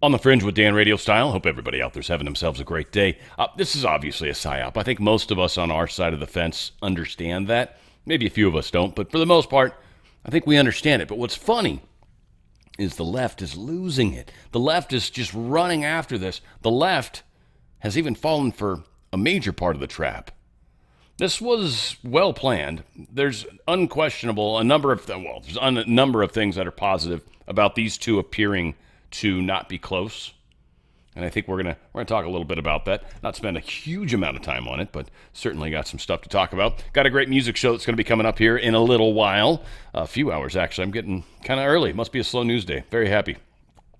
On the Fringe with Dan Radio Style. Hope everybody out there's having themselves a great day. This is obviously a psyop. I think most of us on our side of the fence understand that. Maybe a few of us don't, but for the most part, I think we understand it. But what's funny is the left is losing it. The left is just running after this. The left has even fallen for a major part of the trap. This was well planned. There's unquestionable a number of things that are positive about these two appearing to not be close. And I think we're gonna talk a little bit about that. Not spend a huge amount of time on it, but certainly got some stuff to talk about. Got a great music show that's going to be coming up here in a little while. A few hours, actually. I'm getting kind of early. Must be a slow news day. Very happy.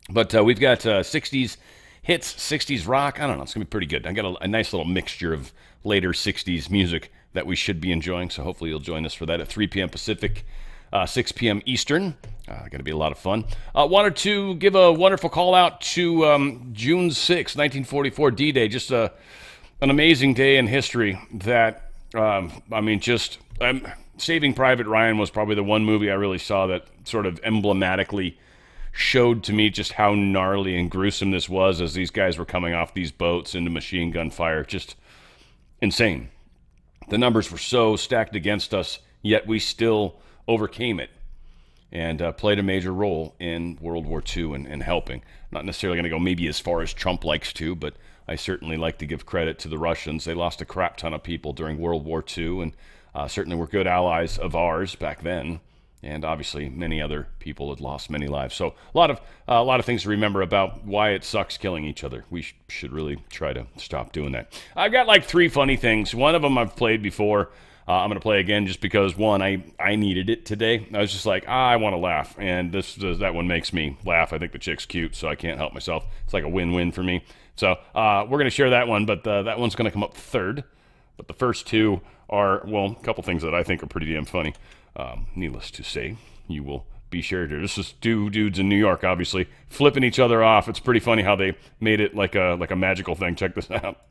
But we've got 60s hits, 60s rock. I don't know. It's going to be pretty good. I got a nice little mixture of later 60s music that we should be enjoying. So hopefully you'll join us for that at 3 p.m. Pacific, 6 p.m. Eastern. Going to be a lot of fun. Wanted to give a wonderful call out to June 6, 1944, D-Day. Just an amazing day in history that, Saving Private Ryan was probably the one movie I really saw that sort of emblematically showed to me just how gnarly and gruesome this was as these guys were coming off these boats into machine gun fire. Just insane. The numbers were so stacked against us, yet we still overcame it and played a major role in World War II and helping. Not necessarily going to go maybe as far as Trump likes to, but I certainly like to give credit to the Russians. They lost a crap ton of people during World War II and certainly were good allies of ours back then. And obviously many other people had lost many lives. So a lot of things to remember about why it sucks killing each other. We should really try to stop doing that. I've got like 3 funny things. One of them I've played before. I'm going to play again just because, one, I needed it today. I was just like, I want to laugh, and that one makes me laugh. I think the chick's cute, so I can't help myself. It's like a win-win for me. So we're going to share that one, but that one's going to come up third. But the first two are, well, a couple things that I think are pretty damn funny. Needless to say, you will be shared here. This is two dudes in New York, obviously, flipping each other off. It's pretty funny how they made it like a magical thing. Check this out.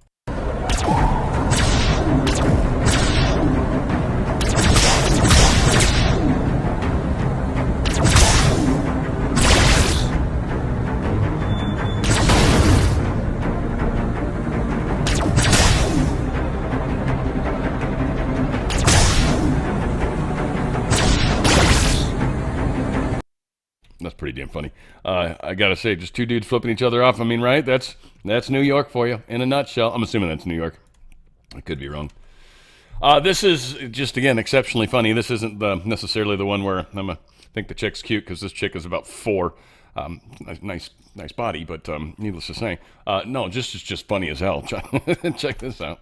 That's pretty damn funny. I gotta say, just two dudes flipping each other off. I mean, right? That's New York for you in a nutshell. I'm assuming that's New York. I could be wrong. This is just, again, exceptionally funny. This isn't necessarily the one where I think the chick's cute because this chick is about 4. Nice body, but needless to say, no, it's just funny as hell. Check this out.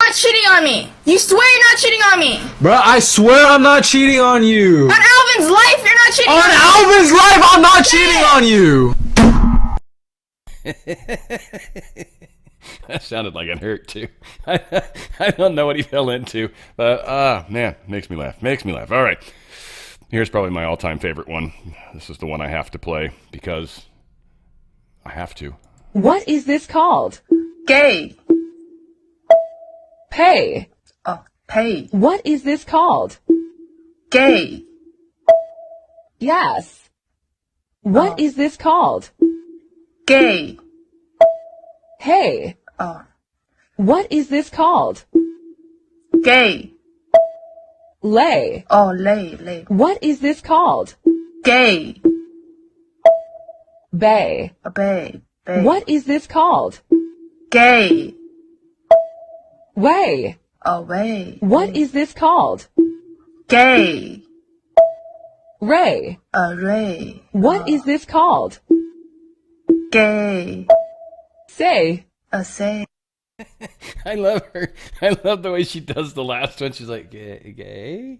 Not cheating on me. You swear you're not cheating on me. Bruh, I swear I'm not cheating on you. On Alvin's life, you're not cheating on me. On Alvin's life, I'm not cheating on you. That sounded like it hurt too. I don't know what he fell into, but man, makes me laugh. All right, here's probably my all-time favorite one. This is the one I have to play because I have to. What is this called? Gay. Pay. Oh, pay. What is this called? Gay. Yes. What is this called? Gay. Hey. Oh, What is this called? gay. Lay. Oh, lay. What is this called? Gay. Bay. A bay. What is this called? Gay. Way. Away. What is this called? Gay. Ray. Array. What is this called? Gay. Say. A say. I love her. I love the way she does the last one. She's like, gay?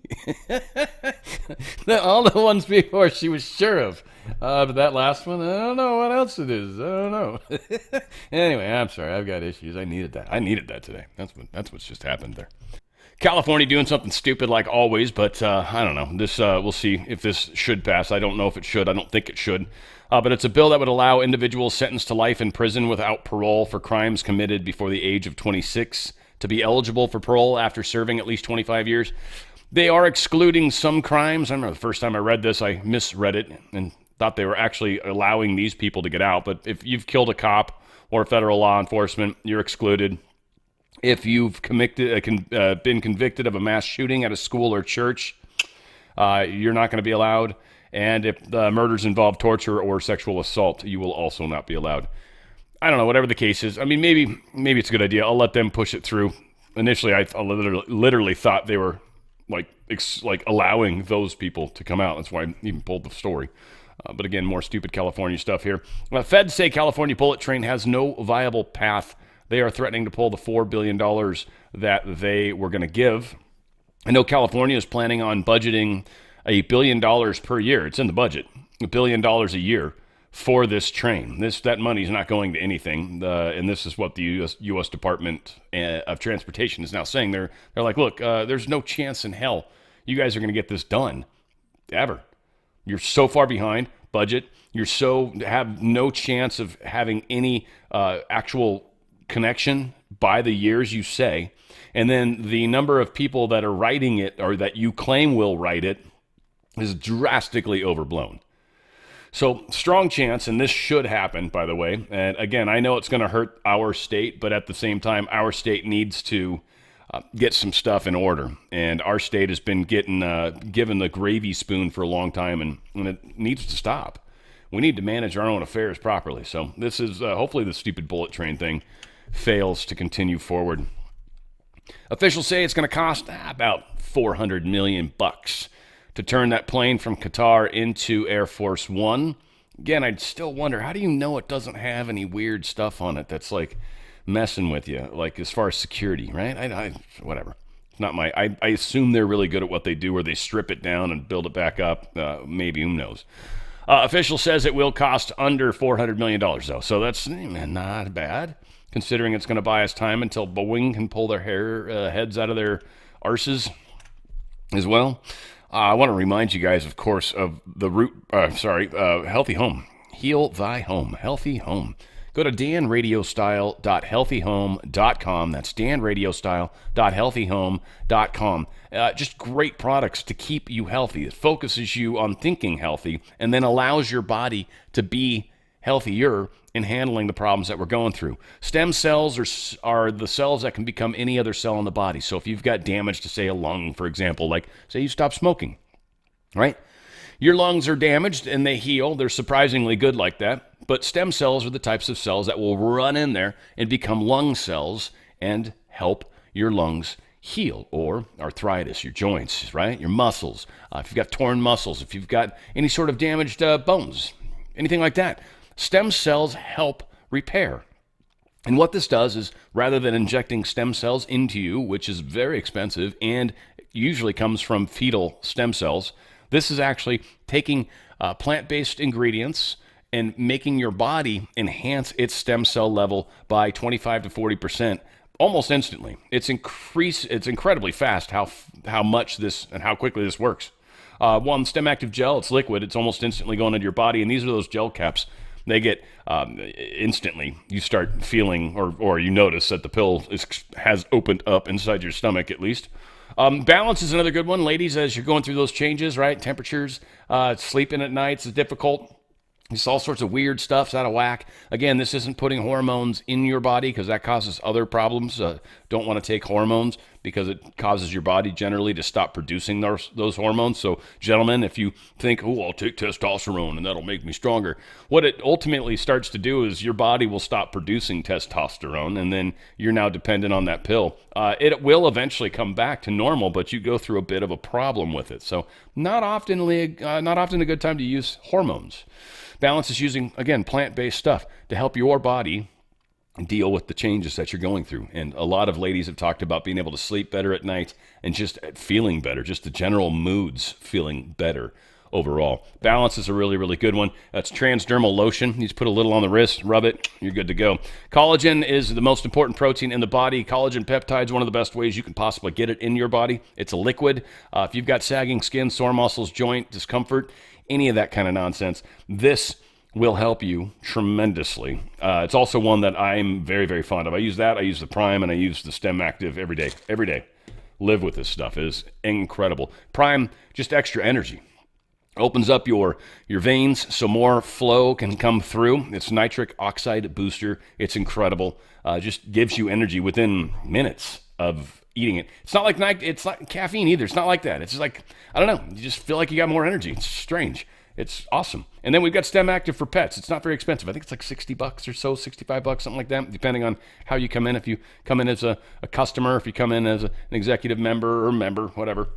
All the ones before she was sure of. But that last one, I don't know what else it is. I don't know. Anyway, I'm sorry. I've got issues. I needed that today. That's what's just happened there. California doing something stupid like always, but I don't know. This we'll see if this should pass. I don't know if it should. I don't think it should. But it's a bill that would allow individuals sentenced to life in prison without parole for crimes committed before the age of 26 to be eligible for parole after serving at least 25 years. They are excluding some crimes. I remember the first time I read this, I misread it and thought they were actually allowing these people to get out. But if you've killed a cop or federal law enforcement, you're excluded. If you've been convicted of a mass shooting at a school or church, you're not going to be allowed. And if the murders involve torture or sexual assault, you will also not be allowed. I don't know, whatever the case is. I mean, maybe it's a good idea. I'll let them push it through. Initially, I literally thought they were like allowing those people to come out. That's why I even pulled the story. But again, more stupid California stuff here. Feds say California bullet train has no viable path. They are threatening to pull the $4 billion that they were going to give. I know California is planning on budgeting $1 billion per year. It's in the budget. $1 billion a year for this train. That money is not going to anything. And this is what the U.S. Department of Transportation is now saying. They're like, look, there's no chance in hell you guys are going to get this done ever. You're so far behind budget. Have no chance of having any actual connection by the years you say. And then the number of people that are writing it or that you claim will write it is drastically overblown. So strong chance, and this should happen, by the way. And again, I know it's going to hurt our state, but at the same time, our state needs to get some stuff in order. And our state has been given the gravy spoon for a long time, and it needs to stop. We need to manage our own affairs properly. So this is hopefully the stupid bullet train thing fails to continue forward. Officials say it's going to cost about $400 million to turn that plane from Qatar into Air Force One. Again, I'd still wonder, how do you know it doesn't have any weird stuff on it that's like messing with you, like as far as security, right? Whatever. It's not I assume they're really good at what they do, where they strip it down and build it back up. Maybe, who knows? Official says it will cost under $400 million, though. So that's not bad, considering it's going to buy us time until Boeing can pull their heads out of their arses as well. I want to remind you guys, of course, of the Healthy Home. Heal thy home. Healthy Home. Go to danradiostyle.healthyhome.com. That's danradiostyle.healthyhome.com. Just great products to keep you healthy. It focuses you on thinking healthy and then allows your body to be healthier in handling the problems that we're going through. Stem cells are the cells that can become any other cell in the body. So if you've got damage to, say, a lung, for example, like say you stop smoking, right? Your lungs are damaged and they heal. They're surprisingly good like that. But stem cells are the types of cells that will run in there and become lung cells and help your lungs heal. Or arthritis, your joints, right? Your muscles. If you've got torn muscles, if you've got any sort of damaged bones, anything like that. Stem cells help repair. And what this does is, rather than injecting stem cells into you, which is very expensive and usually comes from fetal stem cells, this is actually taking plant-based ingredients and making your body enhance its stem cell level by 25 to 40% almost instantly. It's incredibly fast how much this and how quickly this works. One, Stem Active Gel, it's liquid. It's almost instantly going into your body, and these are those gel caps. They get instantly, you start feeling or you notice that the pill has opened up inside your stomach at least. Balance is another good one. Ladies, as you're going through those changes, right? Temperatures, sleeping at nights is difficult. It's all sorts of weird stuff. It's out of whack. Again, this isn't putting hormones in your body because that causes other problems. Don't want to take hormones because it causes your body generally to stop producing those hormones. So, gentlemen, if you think, oh, I'll take testosterone and that'll make me stronger, what it ultimately starts to do is your body will stop producing testosterone, and then you're now dependent on that pill. It will eventually come back to normal, but you go through a bit of a problem with it. So, not often a good time to use hormones. Balance is using, again, plant-based stuff to help your body deal with the changes that you're going through. And a lot of ladies have talked about being able to sleep better at night and just feeling better, just the general moods feeling better overall. Balance is a really, really good one. That's transdermal lotion. You just put a little on the wrist, rub it, you're good to go. Collagen is the most important protein in the body. Collagen peptide is one of the best ways you can possibly get it in your body. It's a liquid. If you've got sagging skin, sore muscles, joint discomfort, any of that kind of nonsense, this will help you tremendously. It's also one that I'm very, very fond of. I use that, I use the Prime, and I use the Stem Active every day. Every day. Live with this stuff. It is incredible. Prime, just extra energy. Opens up your veins so more flow can come through. It's nitric oxide booster. It's incredible. Just gives you energy within minutes of eating it. It's not like it's not caffeine either. It's not like that. It's just like, I don't know. You just feel like you got more energy. It's strange. It's awesome. And then we've got STEM Active for pets. It's not very expensive. I think it's like $60 or so, $65, something like that, depending on how you come in. If you come in as a customer, if you come in as an executive member or member, whatever.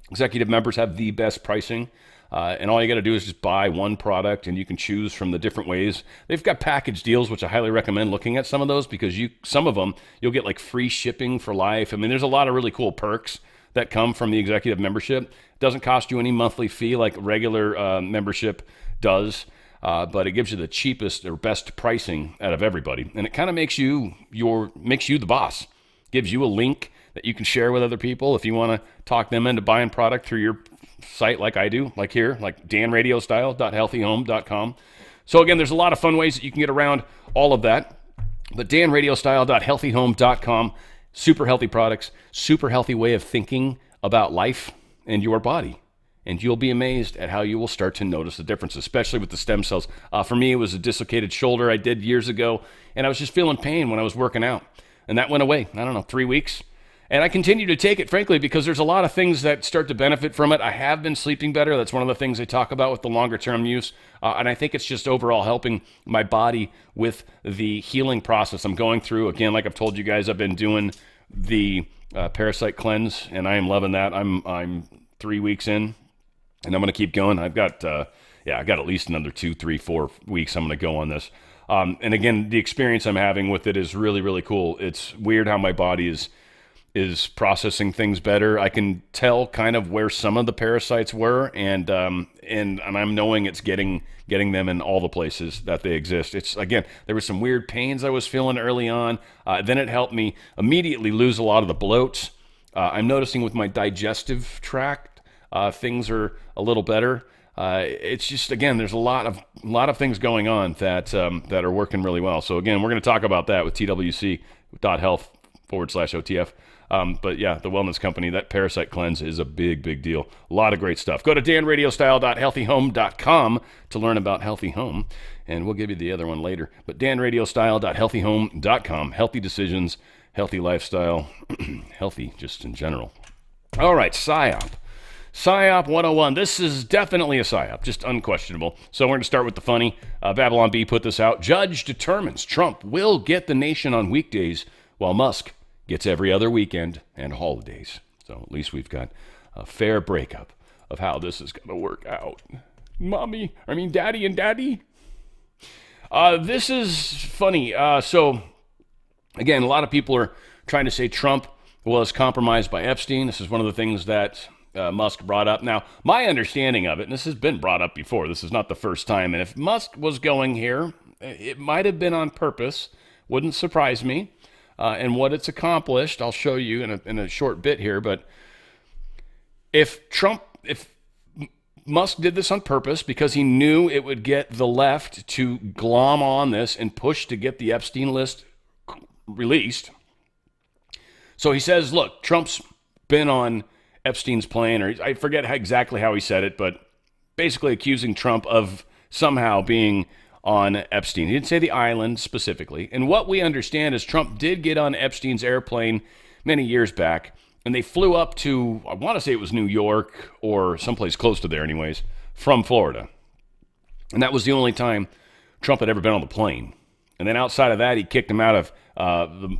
Executive members have the best pricing. And all you got to do is just buy one product, and you can choose from the different ways. They've got package deals, which I highly recommend looking at some of those, because some of them you'll get like free shipping for life. I mean, there's a lot of really cool perks that come from the executive membership. It doesn't cost you any monthly fee like regular membership does, but it gives you the cheapest or best pricing out of everybody, and it kind of makes you the boss. Gives you a link that you can share with other people if you want to talk them into buying product through your site, like I do, like here, like danradiostyle.healthyhome.com. So again, there's a lot of fun ways that you can get around all of that. But danradiostyle.healthyhome.com, super healthy products, super healthy way of thinking about life and your body. And you'll be amazed at how you will start to notice the difference, especially with the stem cells. For me, it was a dislocated shoulder I did years ago, and I was just feeling pain when I was working out. And that went away, 3 weeks. And I continue to take it, frankly, because there's a lot of things that start to benefit from it. I have been sleeping better. That's one of the things they talk about with the longer-term use. And I think it's just overall helping my body with the healing process I'm going through. Again, like I've told you guys, I've been doing the parasite cleanse, and I am loving that. I'm 3 weeks in, and I'm going to keep going. I've got at least another 2, 3, 4 weeks I'm going to go on this. And again, the experience I'm having with it is really, really cool. It's weird how my body is processing things better. I can tell kind of where some of the parasites were, and I'm knowing it's getting them in all the places that they exist. It's, again, there were some weird pains I was feeling early on. Then it helped me immediately lose a lot of the bloats. I'm noticing with my digestive tract, things are a little better. It's just, again, there's a lot of things going on that are working really well. So again, we're going to talk about that with twc.health/OTF. But yeah, the wellness company, that parasite cleanse is a big, big deal. A lot of great stuff. Go to danradiostyle.healthyhome.com to learn about Healthy Home, and we'll give you the other one later. But danradiostyle.healthyhome.com. Healthy decisions, healthy lifestyle, healthy just in general. All right, PSYOP. PSYOP 101. This is definitely a PSYOP, just unquestionable. So we're going to start with the funny. Babylon B put this out. Judge determines Trump will get the nation on weekdays while Musk gets every other weekend and holidays. So at least we've got a fair breakup of how this is going to work out. Daddy and daddy. This is funny. So again, a lot of people are trying to say Trump was compromised by Epstein. This is one of the things that Musk brought up. Now, my understanding of it, and this has been brought up before, this is not the first time, and if Musk was going here, it might have been on purpose. Wouldn't surprise me. And what it's accomplished, I'll show you in a short bit here, but if Musk did this on purpose because he knew it would get the left to glom on this and push to get the Epstein list released. So he says, look, Trump's been on Epstein's plane, or I forget exactly how he said it, but basically accusing Trump of somehow being on Epstein. He didn't say the island specifically. And what we understand is Trump did get on Epstein's airplane many years back, and they flew up to, I want to say it was New York or someplace close to there anyways, from Florida. And that was the only time Trump had ever been on the plane. And then outside of that, he kicked him out of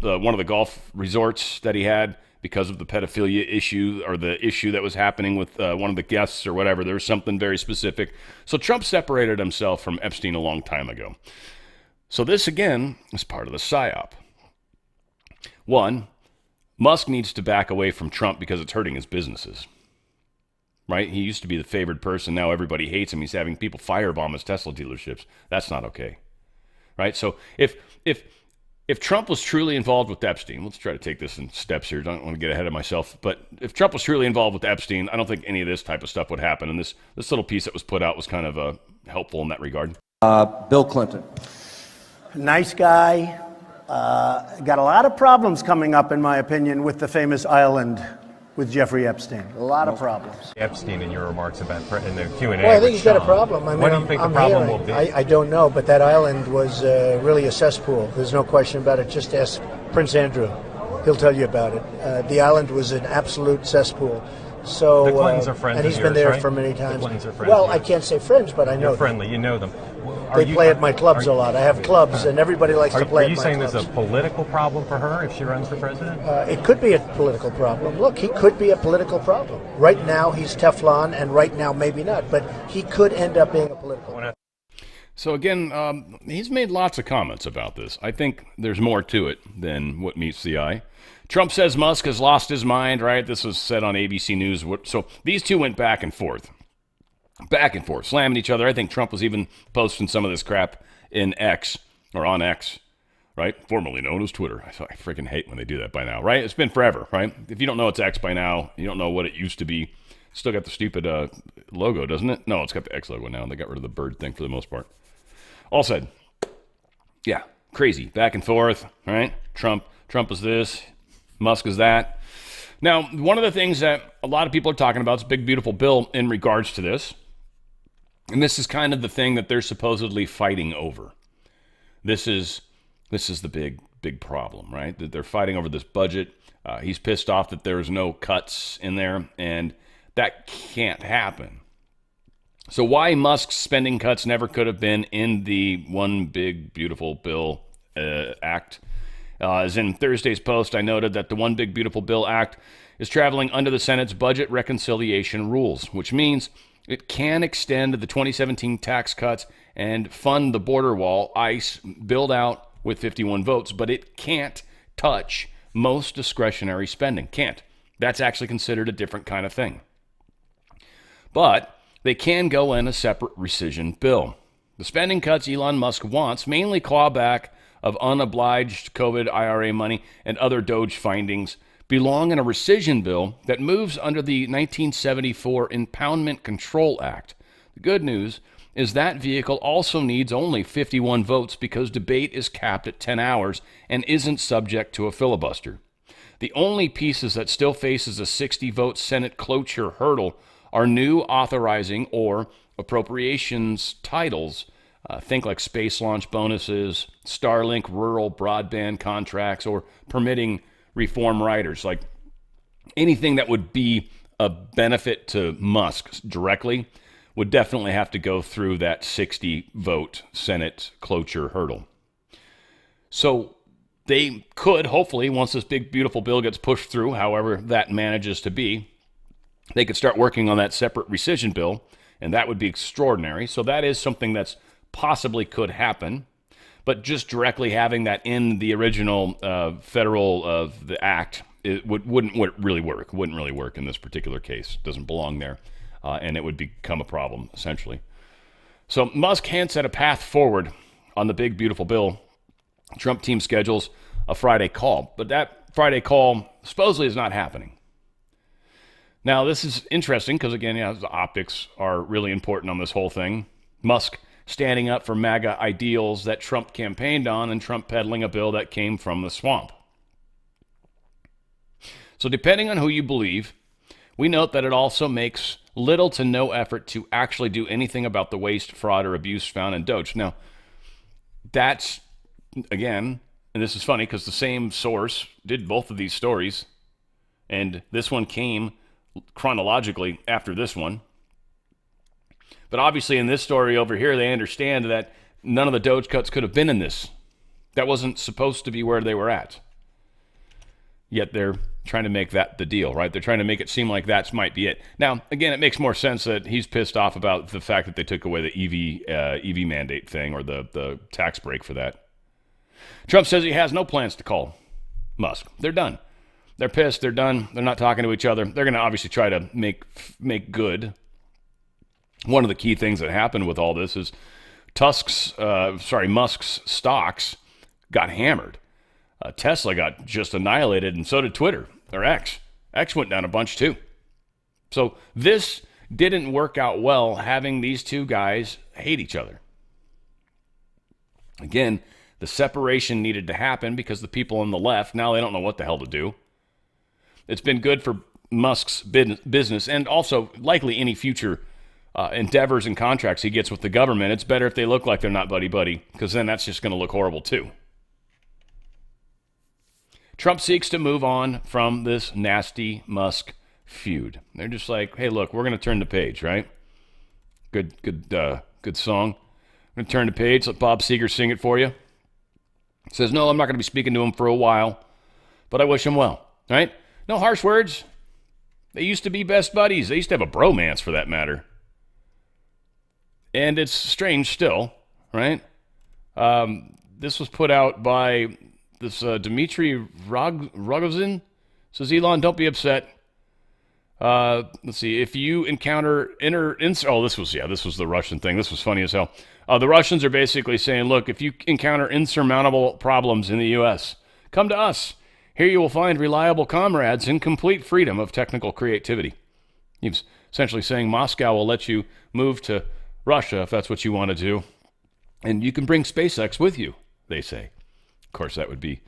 one of the golf resorts that he had because of the pedophilia issue, or the issue that was happening with one of the guests or whatever. There was something very specific. So Trump separated himself from Epstein a long time ago. So this, again, is part of the PSYOP. One, Musk needs to back away from Trump because it's hurting his businesses. Right? He used to be the favored person. Now everybody hates him. He's having people firebomb his Tesla dealerships. That's not okay. Right? So if Trump was truly involved with Epstein, let's try to take this in steps here. Don't want to get ahead of myself. But if Trump was truly involved with Epstein, I don't think any of this type of stuff would happen. And this little piece that was put out was kind of helpful in that regard. Bill Clinton. Nice guy. Got a lot of problems coming up, in my opinion, with the famous island with Jeffrey Epstein. A lot of problems. Epstein in your remarks about in the Q&A. Well, I think he's got a problem. I mean, what do you think the problem will be? I don't know, but that island was really a cesspool. There's no question about it. Just ask Prince Andrew. He'll tell you about it. The island was an absolute cesspool. So, the Clintons are friends and he's of been yours, there right? for many times. The Clintons are friends well, of I yours. can't say friends, but I know You're them. friendly. You know them. They play at my clubs a lot. I have clubs, and everybody likes to play at my clubs. Are you saying there's a political problem for her if she runs for president? It could be a political problem. Look, he could be a political problem. Right now, he's Teflon, and right now, maybe not. But he could end up being a political problem. So again, he's made lots of comments about this. I think there's more to it than what meets the eye. Trump says Musk has lost his mind, right? This was said on ABC News. So these two went back and forth, slamming each other. I think Trump was even posting some of this crap in X, or on X, right? Formerly known as Twitter. I freaking hate when they do that by now, right? It's been forever, right? If you don't know it's X by now, you don't know what it used to be. Still got the stupid logo, doesn't it? No, it's got the X logo now. They got rid of the bird thing for the most part. All said, yeah, crazy. Back and forth, right? Trump is this, Musk is that. Now, one of the things that a lot of people are talking about is a big, beautiful bill in regards to this. And this is kind of the thing that they're supposedly fighting over. This is the big problem, right? That they're fighting over this budget. He's pissed off that there's no cuts in there, and that can't happen. So why Musk's spending cuts never could have been in the One Big Beautiful Bill Act. As in Thursday's post, I noted that the One Big Beautiful Bill Act is traveling under the Senate's budget reconciliation rules, which means it can extend the 2017 tax cuts and fund the border wall ICE build out with 51 votes, but it can't touch most discretionary spending. Can't. That's actually considered a different kind of thing. But they can go in a separate rescission bill. The spending cuts Elon Musk wants, mainly clawback of unobliged COVID IRA money and other Doge findings, belong in a rescission bill that moves under the 1974 Impoundment Control Act. The good news is that vehicle also needs only 51 votes because debate is capped at 10 hours and isn't subject to a filibuster. The only pieces that still faces a 60-vote Senate cloture hurdle are new authorizing or appropriations titles. Think like space launch bonuses, Starlink rural broadband contracts, or permitting reform riders. Like anything that would be a benefit to Musk directly would definitely have to go through that 60-vote Senate cloture hurdle. So they could, hopefully, once this big, beautiful bill gets pushed through, however that manages to be, they could start working on that separate rescission bill, and that would be extraordinary. So that is something that's possibly could happen. But just directly having that in the original federal the act, it wouldn't really work. It wouldn't really work in this particular case. It doesn't belong there, and it would become a problem, essentially. So Musk hints at a path forward on the big, beautiful bill. Trump team schedules a Friday call, but that Friday call supposedly is not happening. Now, this is interesting because, again, the optics are really important on this whole thing. Musk standing up for MAGA ideals that Trump campaigned on, and Trump peddling a bill that came from the swamp. So depending on who you believe, we note that it also makes little to no effort to actually do anything about the waste, fraud, or abuse found in Doge. Now, that's, again, and this is funny because the same source did both of these stories, and this one came chronologically after this one. But obviously in this story over here, they understand that none of the Doge cuts could have been in this. That wasn't supposed to be where they were at. Yet they're trying to make that the deal, right? They're trying to make it seem like that might be it. Now, again, it makes more sense that he's pissed off about the fact that they took away the EV mandate thing, or the tax break for that. Trump says he has no plans to call Musk. They're done. They're pissed. They're done. They're not talking to each other. They're going to obviously try to make good. One of the key things that happened with all this is Musk's stocks got hammered. Tesla got just annihilated, and so did Twitter, or X. X went down a bunch too. So this didn't work out well, having these two guys hate each other. Again, the separation needed to happen because the people on the left, now they don't know what the hell to do. It's been good for Musk's business and also likely any future endeavors and contracts he gets with the government, it's better if they look like they're not buddy-buddy, because then that's just going to look horrible too. Trump seeks to move on from this nasty Musk feud. They're just like, hey, look, we're going to turn the page, right? Good song. I'm going to turn the page. Let Bob Seger sing it for you. Says, no, I'm not going to be speaking to him for a while, but I wish him well, right? No harsh words. They used to be best buddies. They used to have a bromance, for that matter. And it's strange still, right? This was put out by this Dmitry Rogozin. Says, Elon, don't be upset. Let's see. If you encounter this was the Russian thing. This was funny as hell. The Russians are basically saying, look, if you encounter insurmountable problems in the U.S., come to us. Here you will find reliable comrades in complete freedom of technical creativity. He's essentially saying Moscow will let you move to Russia if that's what you want to do. And you can bring SpaceX with you, they say. Of course, that would be,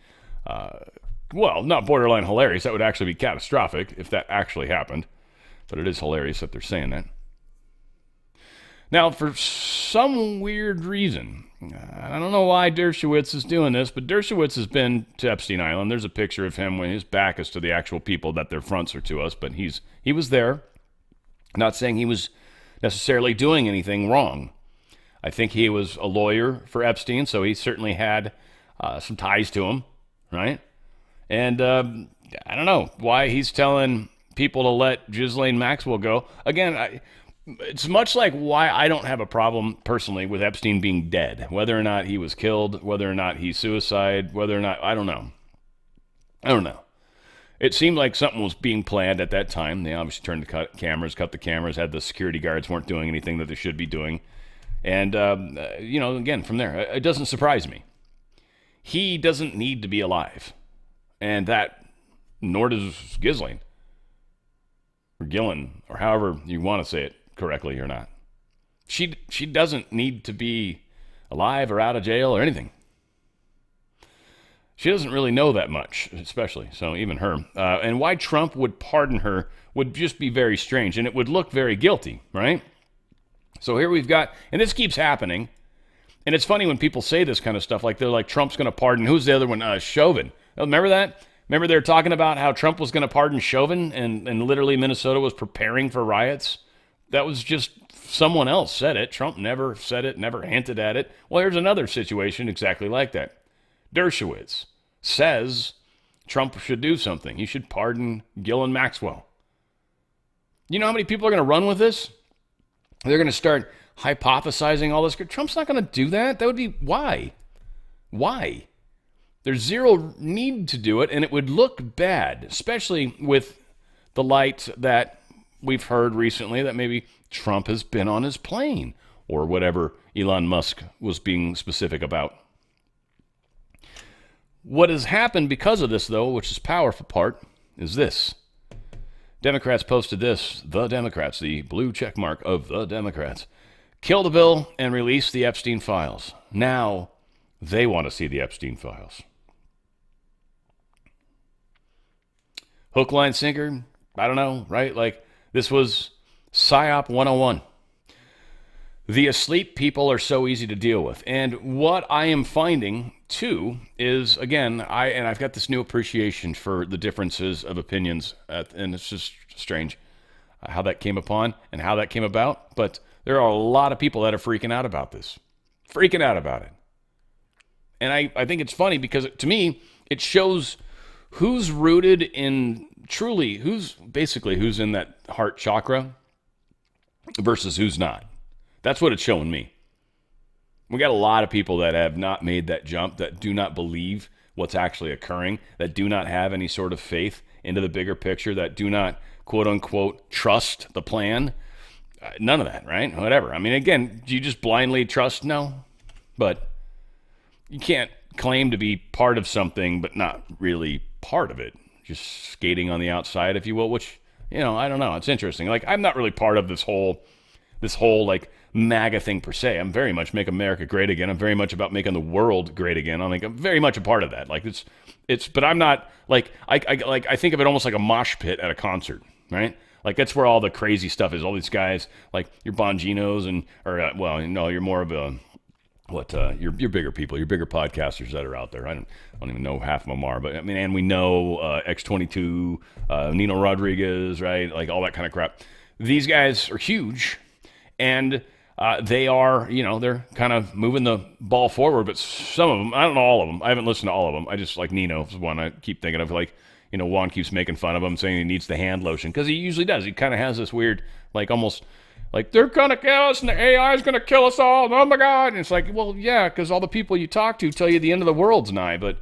not borderline hilarious. That would actually be catastrophic if that actually happened. But it is hilarious that they're saying that. Now, for some weird reason, I don't know why Dershowitz is doing this, but Dershowitz has been to Epstein Island. There's a picture of him when his back is to the actual people that their fronts are to us, but he was there. Not saying he was necessarily doing anything wrong. I think he was a lawyer for Epstein, so he certainly had some ties to him, right? And I don't know why he's telling people to let Ghislaine Maxwell go. Again, it's much like why I don't have a problem personally with Epstein being dead. Whether or not he was killed, whether or not he's suicide, whether or not, I don't know. It seemed like something was being planned at that time. They obviously turned the cameras, cut the cameras, had the security guards weren't doing anything that they should be doing. And, again, from there, it doesn't surprise me. He doesn't need to be alive. And nor does Ghislaine. Or Gillen, or however you want to say it correctly or not. She doesn't need to be alive or out of jail or anything. She doesn't really know that much, especially, so even her. And why Trump would pardon her would just be very strange, and it would look very guilty, right? So here we've got, and this keeps happening, and it's funny when people say this kind of stuff, like they're like, Trump's going to pardon, who's the other one? Chauvin. Remember that? Remember they were talking about how Trump was going to pardon Chauvin, and literally Minnesota was preparing for riots? That was just someone else said it. Trump never said it, never hinted at it. Well, here's another situation exactly like that. Dershowitz says Trump should do something. He should pardon Ghislaine Maxwell. You know how many people are going to run with this? They're going to start hypothesizing all this. Trump's not going to do that. That would be, why? Why? There's zero need to do it, and it would look bad, especially with the light that we've heard recently that maybe Trump has been on his plane or whatever Elon Musk was being specific about. What has happened because of this, though, which is the powerful part, is this. Democrats posted this. The Democrats, the blue check mark of the Democrats, killed the bill and released the Epstein files. Now they want to see the Epstein files. Hook, line, sinker, I don't know, right? Like, this was PSYOP 101. The asleep people are so easy to deal with. And what I am finding, too, is, again, I've got this new appreciation for the differences of opinions, and it's just strange how that came upon and how that came about. But there are a lot of people that are freaking out about this. Freaking out about it. And I think it's funny because, to me, it shows who's rooted in truly, who's in that heart chakra versus who's not. That's what it's showing me. We got a lot of people that have not made that jump, that do not believe what's actually occurring, that do not have any sort of faith into the bigger picture, that do not, quote unquote, trust the plan. None of that, right? Whatever. I mean, again, do you just blindly trust? No. But you can't claim to be part of something, but not really part of it. Just skating on the outside, if you will, which, I don't know. It's interesting. Like, I'm not really part of this whole like MAGA thing per se. I'm very much make America great again. I'm very much about making the world great again. I'm very much a part of that. Like, but I'm not like, I think of it almost like a mosh pit at a concert. right? Like that's where all the crazy stuff is. All these guys, like your Bonginos you're more of a your bigger people, your bigger podcasters that are out there. I don't even know half of them are, but I mean, and we know X22, Nino Rodriguez, right? Like all that kind of crap. These guys are huge, and they are, they're kind of moving the ball forward. But some of them, I don't know all of them. I haven't listened to all of them. I just like Nino's one I keep thinking of. Like, Juan keeps making fun of him, saying he needs the hand lotion because he usually does. He kind of has this weird, like almost. Like, they're going to kill us, and the AI is going to kill us all. Oh, my God. And it's like, well, yeah, because all the people you talk to tell you the end of the world's nigh. But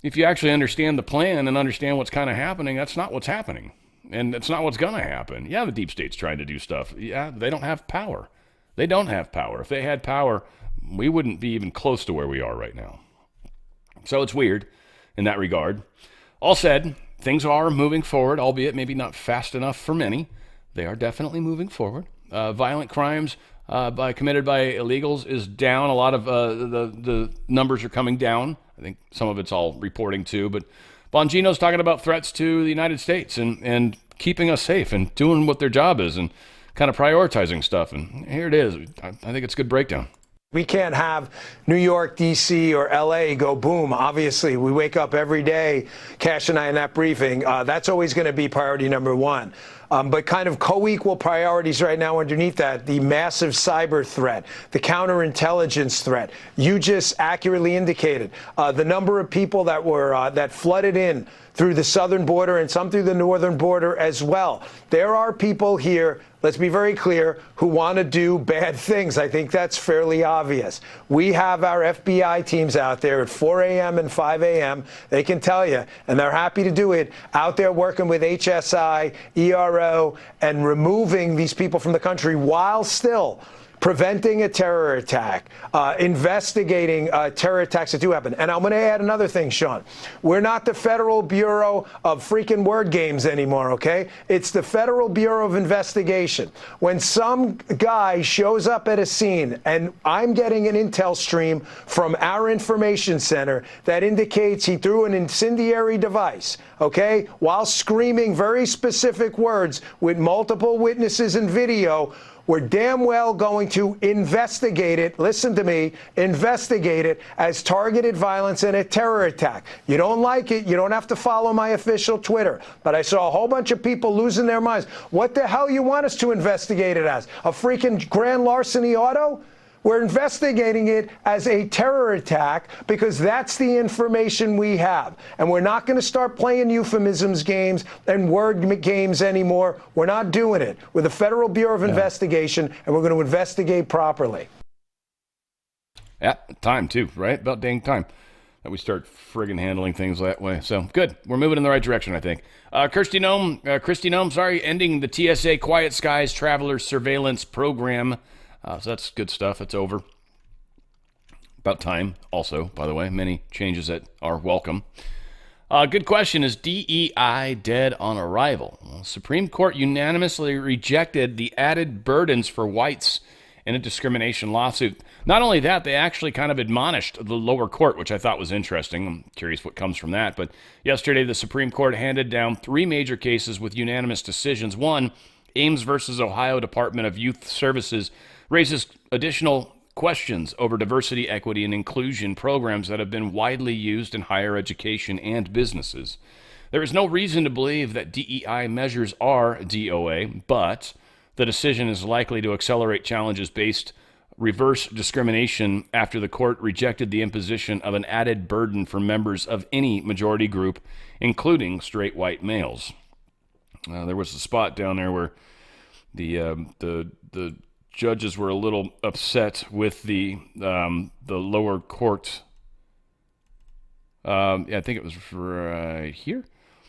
if you actually understand the plan and understand what's kind of happening, that's not what's happening. And it's not what's going to happen. Yeah, the deep state's trying to do stuff. Yeah, they don't have power. They don't have power. If they had power, we wouldn't be even close to where we are right now. So it's weird in that regard. All said, things are moving forward, albeit maybe not fast enough for many. They are definitely moving forward. Violent crimes committed by illegals is down. A lot of the numbers are coming down. I think some of it's all reporting too. But Bongino's talking about threats to the United States and keeping us safe and doing what their job is and kind of prioritizing stuff. And here it is. I think it's a good breakdown. We can't have New York, D.C., or L.A. go boom. Obviously, we wake up every day, Cash and I in that briefing. That's always going to be priority number one. But kind of co-equal priorities right now underneath that, the massive cyber threat, the counterintelligence threat. You just accurately indicated the number of people that were that flooded in through the southern border and some through the northern border as well. There are people here, let's be very clear, who want to do bad things. I think that's fairly obvious. We have our FBI teams out there at 4 a.m. and 5 a.m. They can tell you, and they're happy to do it, out there working with HSI, ERO, and removing these people from the country while still preventing a terror attack, investigating terror attacks that do happen. And I'm going to add another thing, Sean. We're not the Federal Bureau of freaking word games anymore, okay? It's the Federal Bureau of Investigation. When some guy shows up at a scene, and I'm getting an intel stream from our information center that indicates he threw an incendiary device, okay, while screaming very specific words with multiple witnesses and video, we're damn well going to investigate it. Listen to me, investigate it as targeted violence and a terror attack. You don't like it, you don't have to follow my official Twitter. But I saw a whole bunch of people losing their minds. What the hell you want us to investigate it as? A freaking grand larceny auto? We're investigating it as a terror attack because that's the information we have. And we're not going to start playing euphemisms games and word games anymore. We're not doing it. We're the Federal Bureau of Investigation, and we're going to investigate properly. Yeah, time too, right? About dang time that we start friggin' handling things that way. So good. We're moving in the right direction, I think. Christy Nome, ending the TSA Quiet Skies Traveler Surveillance Program. So that's good stuff. It's over. About time, also, by the way. Many changes that are welcome. Good question. Is DEI dead on arrival? Well, Supreme Court unanimously rejected the added burdens for whites in a discrimination lawsuit. Not only that, they actually kind of admonished the lower court, which I thought was interesting. I'm curious what comes from that. But yesterday, the Supreme Court handed down 3 major cases with unanimous decisions. One, Ames versus Ohio Department of Youth Services raises additional questions over diversity, equity, and inclusion programs that have been widely used in higher education and businesses. There is no reason to believe that DEI measures are DOA, but the decision is likely to accelerate challenges based reverse discrimination after the court rejected the imposition of an added burden for members of any majority group, including straight white males. There was a spot down there where the judges were a little upset with the lower court. I think it was right here.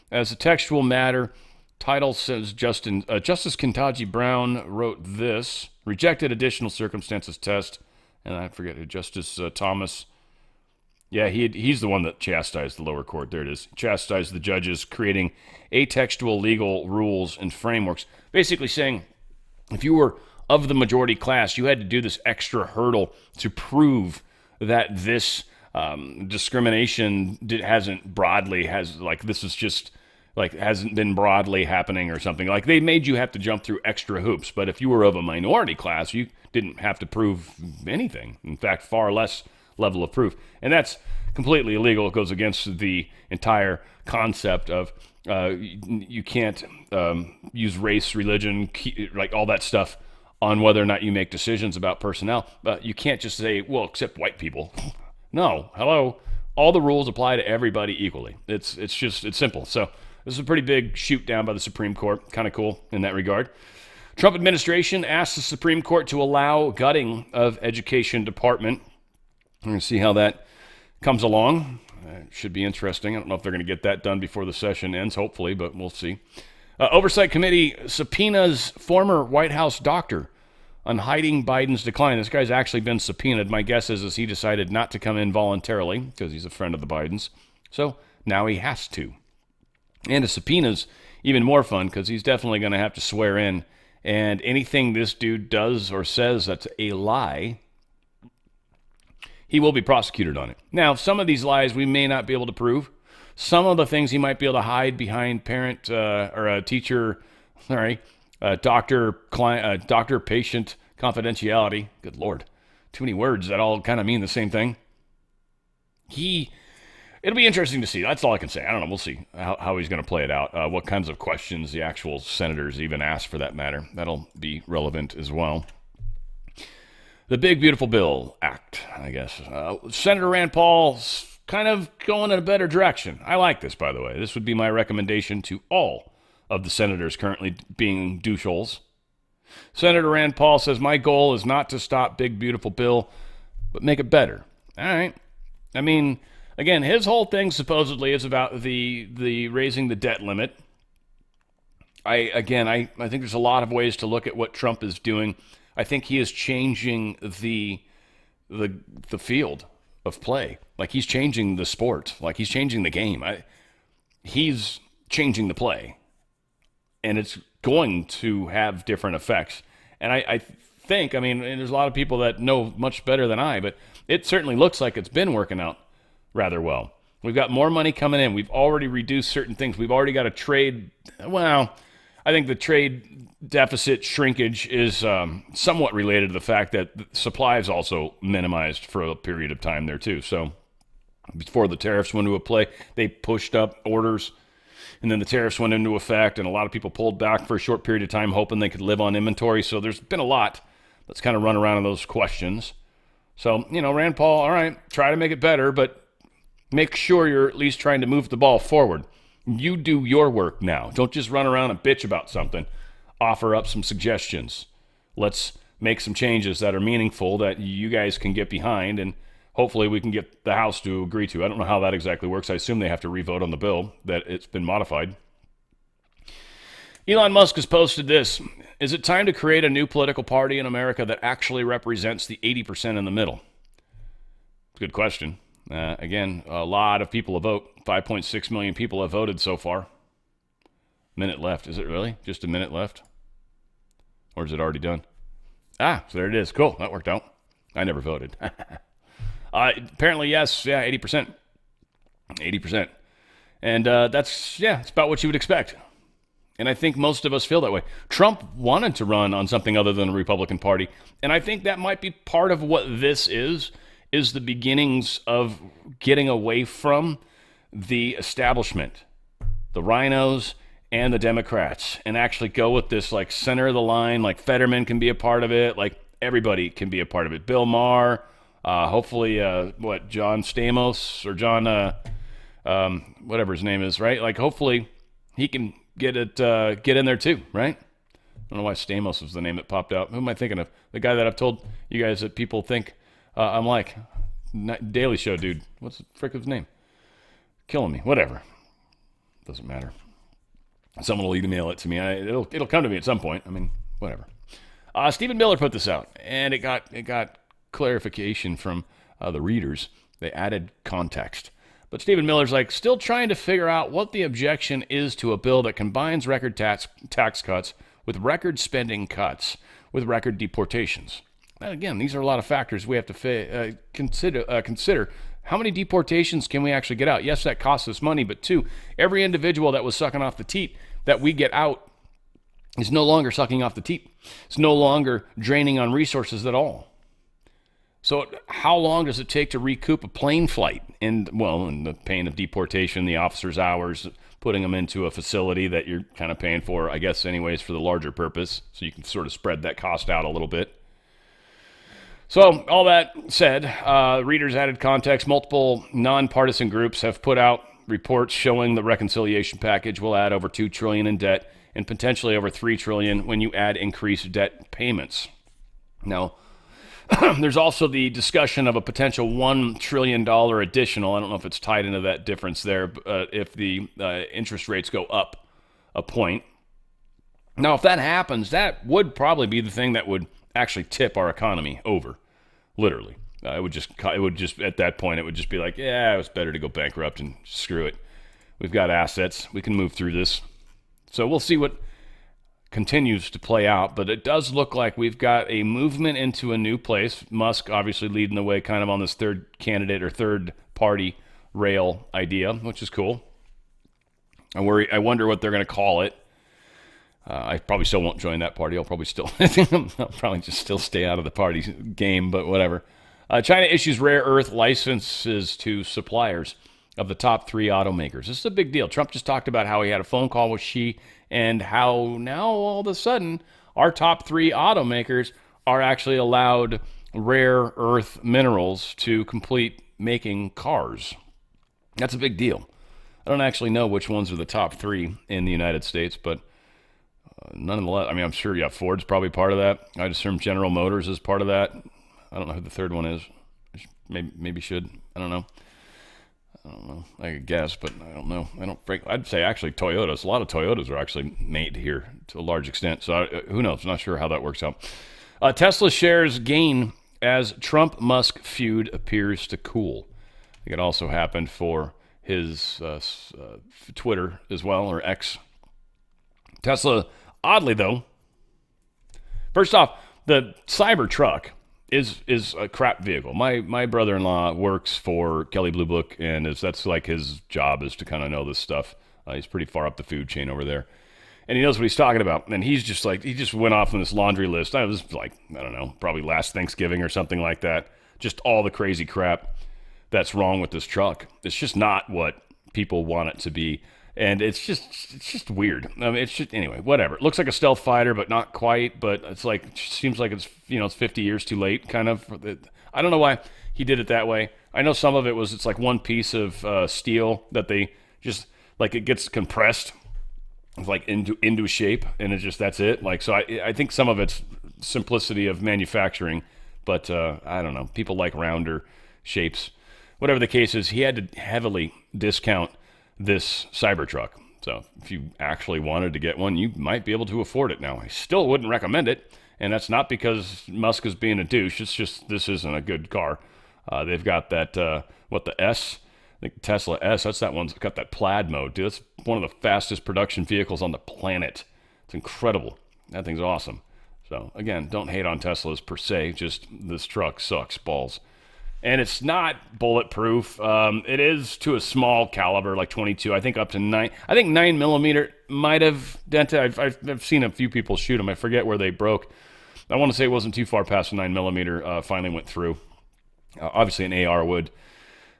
As a textual matter, title says Justice Ketanji Brown wrote this, rejected additional circumstances test, and I forget who, Justice Thomas. Yeah, he's the one that chastised the lower court. There it is. Chastised the judges, creating atextual legal rules and frameworks, basically saying if you were of the majority class, you had to do this extra hurdle to prove that this discrimination this is just like hasn't been broadly happening or something. Like they made you have to jump through extra hoops. But if you were of a minority class, you didn't have to prove anything. In fact, far less level of proof. And that's completely illegal. It goes against the entire concept of you can't use race, religion, like all that stuff on whether or not you make decisions about personnel. But you can't just say, well, except white people. No, hello. All the rules apply to everybody equally. It's simple. So this is a pretty big shoot down by the Supreme Court. Kind of cool in that regard. Trump administration asked the Supreme Court to allow gutting of education department. We're going to see how that comes along. It should be interesting. I don't know if they're going to get that done before the session ends, hopefully, but we'll see. Oversight Committee subpoenas former White House doctor on hiding Biden's decline. This guy's actually been subpoenaed. My guess is he decided not to come in voluntarily because he's a friend of the Bidens. So now he has to. And a subpoena's even more fun because he's definitely going to have to swear in. And anything this dude does or says that's a lie, he will be prosecuted on it. Now, some of these lies we may not be able to prove. Some of the things he might be able to hide behind parent or a teacher, doctor-patient confidentiality. Good Lord. Too many words that all kind of mean the same thing. It'll be interesting to see. That's all I can say. I don't know. We'll see how he's going to play it out. What kinds of questions the actual senators even ask, for that matter. That'll be relevant as well. The Big Beautiful Bill Act, I guess. Senator Rand Paul's kind of going in a better direction. I like this, by the way. This would be my recommendation to all of the senators currently being doucheholes. Senator Rand Paul says, my goal is not to stop Big Beautiful Bill, but make it better. All right. I mean, again, his whole thing supposedly is about the raising the debt limit. I think there's a lot of ways to look at what Trump is doing. I think he is changing the field of play. Like he's changing the sport. Like he's changing the game. He's changing the play. And it's going to have different effects. And I think, and there's a lot of people that know much better than I, but it certainly looks like it's been working out rather well. We've got more money coming in. We've already reduced certain things. We've already got a trade. Well, I think the trade deficit shrinkage is somewhat related to the fact that the supply is also minimized for a period of time there too. So before the tariffs went into play, they pushed up orders, and then the tariffs went into effect, and a lot of people pulled back for a short period of time hoping they could live on inventory. So there's been a lot that's kind of run around in those questions. So, Rand Paul, all right, try to make it better, but make sure you're at least trying to move the ball forward. You do your work now. Don't just run around and bitch about something. Offer up some suggestions. Let's make some changes that are meaningful that you guys can get behind, and hopefully we can get the House to agree to. I don't know how that exactly works. I assume they have to re-vote on the bill, that it's been modified. Elon Musk has posted this. Is it time to create a new political party in America that actually represents the 80% in the middle? Good question. Again, a lot of people vote. 5.6 million people have voted so far. Minute left. Is it really? Just a minute left? Or is it already done? So there it is. Cool. That worked out. I never voted. Apparently, yes. Yeah, 80%. 80%. And it's about what you would expect. And I think most of us feel that way. Trump wanted to run on something other than the Republican Party. And I think that might be part of what this is the beginnings of getting away from the establishment, the rhinos and the Democrats, and actually go with this like center of the line, like Fetterman can be a part of it, like everybody can be a part of it. Bill Maher, hopefully, John Stamos or John, whatever his name is, right? Like hopefully he can get in there too, right? I don't know why Stamos was the name that popped out. Who am I thinking of? The guy that I've told you guys that people think I'm like, Daily Show dude. What's the frick of his name? Killing me. Whatever. Doesn't matter. Someone will email it to me. It'll come to me at some point. Whatever. Stephen Miller put this out, and it got clarification from the readers. They added context. But Stephen Miller's like, still trying to figure out what the objection is to a bill that combines record tax cuts with record spending cuts with record deportations. And again, these are a lot of factors we have to consider how many deportations can we actually get out? Yes, that costs us money, but two, every individual that was sucking off the teat that we get out is no longer sucking off the teat. It's no longer draining on resources at all. So how long does it take to recoup a plane flight? And the pain of deportation, the officer's hours, putting them into a facility that you're kind of paying for, I guess, anyways, for the larger purpose. So you can sort of spread that cost out a little bit. So all that said, readers added context. Multiple nonpartisan groups have put out reports showing the reconciliation package will add over $2 trillion in debt and potentially over $3 trillion when you add increased debt payments. Now, there's also the discussion of a potential $1 trillion additional. I don't know if it's tied into that difference there, if the interest rates go up a point. Now, if that happens, that would probably be the thing that would actually tip our economy over, literally. It would just at that point, it would just be like, yeah, it was better to go bankrupt and screw it. We've got assets. We can move through this. So we'll see what continues to play out, but it does look like we've got a movement into a new place. Musk obviously leading the way kind of on this third candidate or third party rail idea, which is cool. I wonder what they're going to call it. I probably still won't join that party. I'll probably just still stay out of the party game, but whatever. China issues rare earth licenses to suppliers of the top 3 automakers. This is a big deal. Trump just talked about how he had a phone call with Xi and how now all of a sudden our top 3 automakers are actually allowed rare earth minerals to complete making cars. That's a big deal. I don't actually know which ones are the top 3 in the United States, but nonetheless, I mean, I'm sure, yeah, Ford's probably part of that. I'd assume General Motors is part of that. I don't know who the third one is. Maybe should. I don't know. I could guess, but I don't know. I'd say actually Toyotas. A lot of Toyotas are actually made here to a large extent. So who knows? I'm not sure how that works out. Tesla shares gain as Trump-Musk feud appears to cool. I think it also happened for his Twitter as well, or X. Tesla, oddly though, first off, the Cybertruck is a crap vehicle. My brother-in-law works for Kelley Blue Book, and that's like his job is to kind of know this stuff. He's pretty far up the food chain over there, and he knows what he's talking about. And he's just like, he just went off on this laundry list. I was like, I don't know, probably last Thanksgiving or something like that. Just all the crazy crap that's wrong with this truck. It's just not what people want it to be. And it's just weird. I mean, it's just, anyway, whatever. It looks like a stealth fighter, but not quite. But it's like, it seems like it's 50 years too late, kind of. I don't know why he did it that way. I know some of it was, it's like one piece of steel that they just, like, it gets compressed, like into shape, and it's just, that's it. Like, so I think some of it's simplicity of manufacturing, but I don't know. People like rounder shapes. Whatever the case is, he had to heavily discount this Cybertruck. So if you actually wanted to get one, you might be able to afford it now. I still wouldn't recommend it, and that's not because Musk is being a douche. It's just this isn't a good car. They've got that, the S? I think Tesla S, that's that one's got that plaid mode. Dude, that's one of the fastest production vehicles on the planet. It's incredible. That thing's awesome. So again, don't hate on Teslas per se, just this truck sucks balls. And it's not bulletproof. It is to a small caliber, like 22. I think up to 9. I think 9mm might have dented. I've seen a few people shoot them. I forget where they broke. I want to say it wasn't too far past the 9mm. Finally went through. Obviously, an AR would,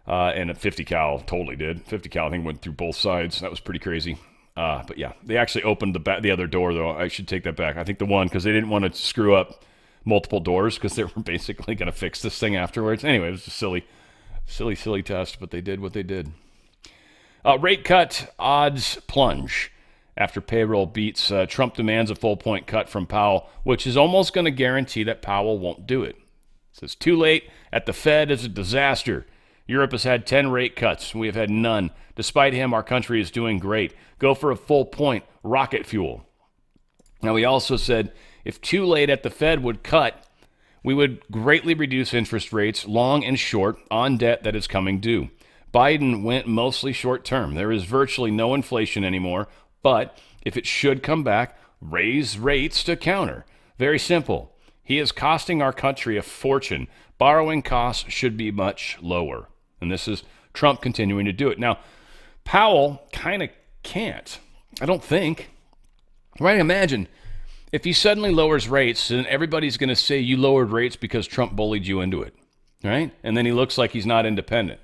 and a 50 cal totally did. 50 cal I think went through both sides. That was pretty crazy. But yeah, they actually opened the other door though. I should take that back. I think the one because they didn't want to screw up multiple doors because they were basically going to fix this thing afterwards. Anyway, it was a silly test, but they did what they did. Rate cut odds plunge after payroll beats. Trump demands a full point cut from Powell, which is almost going to guarantee that Powell won't do it. It says too late at the Fed is a disaster. Europe has had 10 rate cuts. We have had none. Despite him, our country is doing great. Go for a full point. Rocket fuel. Now, he also said, if too late at the Fed would cut, we would greatly reduce interest rates, long and short, on debt that is coming due. Biden went mostly short term. There is virtually no inflation anymore, but if it should come back, raise rates to counter. Very simple. He is costing our country a fortune. Borrowing costs should be much lower. And this is Trump continuing to do it. Now, Powell kind of can't, I don't think. Right? Imagine if he suddenly lowers rates and everybody's going to say you lowered rates because Trump bullied you into it, right? And then he looks like he's not independent.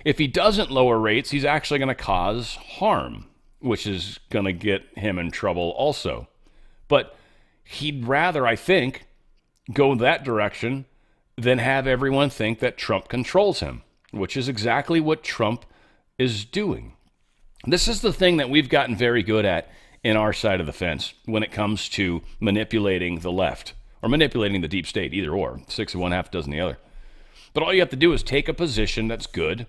If he doesn't lower rates, he's actually going to cause harm, which is going to get him in trouble also. But he'd rather, I think, go that direction than have everyone think that Trump controls him, which is exactly what Trump is doing. This is the thing that we've gotten very good at in our side of the fence when it comes to manipulating the left or manipulating the deep state, either or, 6 of one, half a dozen the other. But all you have to do is take a position that's good.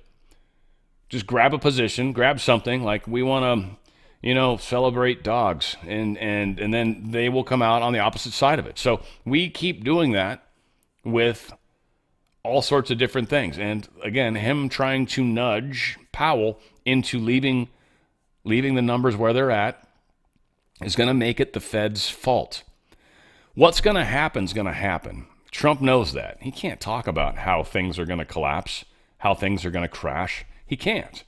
Just grab a position, grab something like we want to, celebrate dogs, and then they will come out on the opposite side of it. So we keep doing that with all sorts of different things. And again, him trying to nudge Powell into leaving the numbers where they're at is going to make it the Fed's fault. What's going to happen is going to happen. Trump knows that. He can't talk about how things are going to collapse, how things are going to crash. He can't.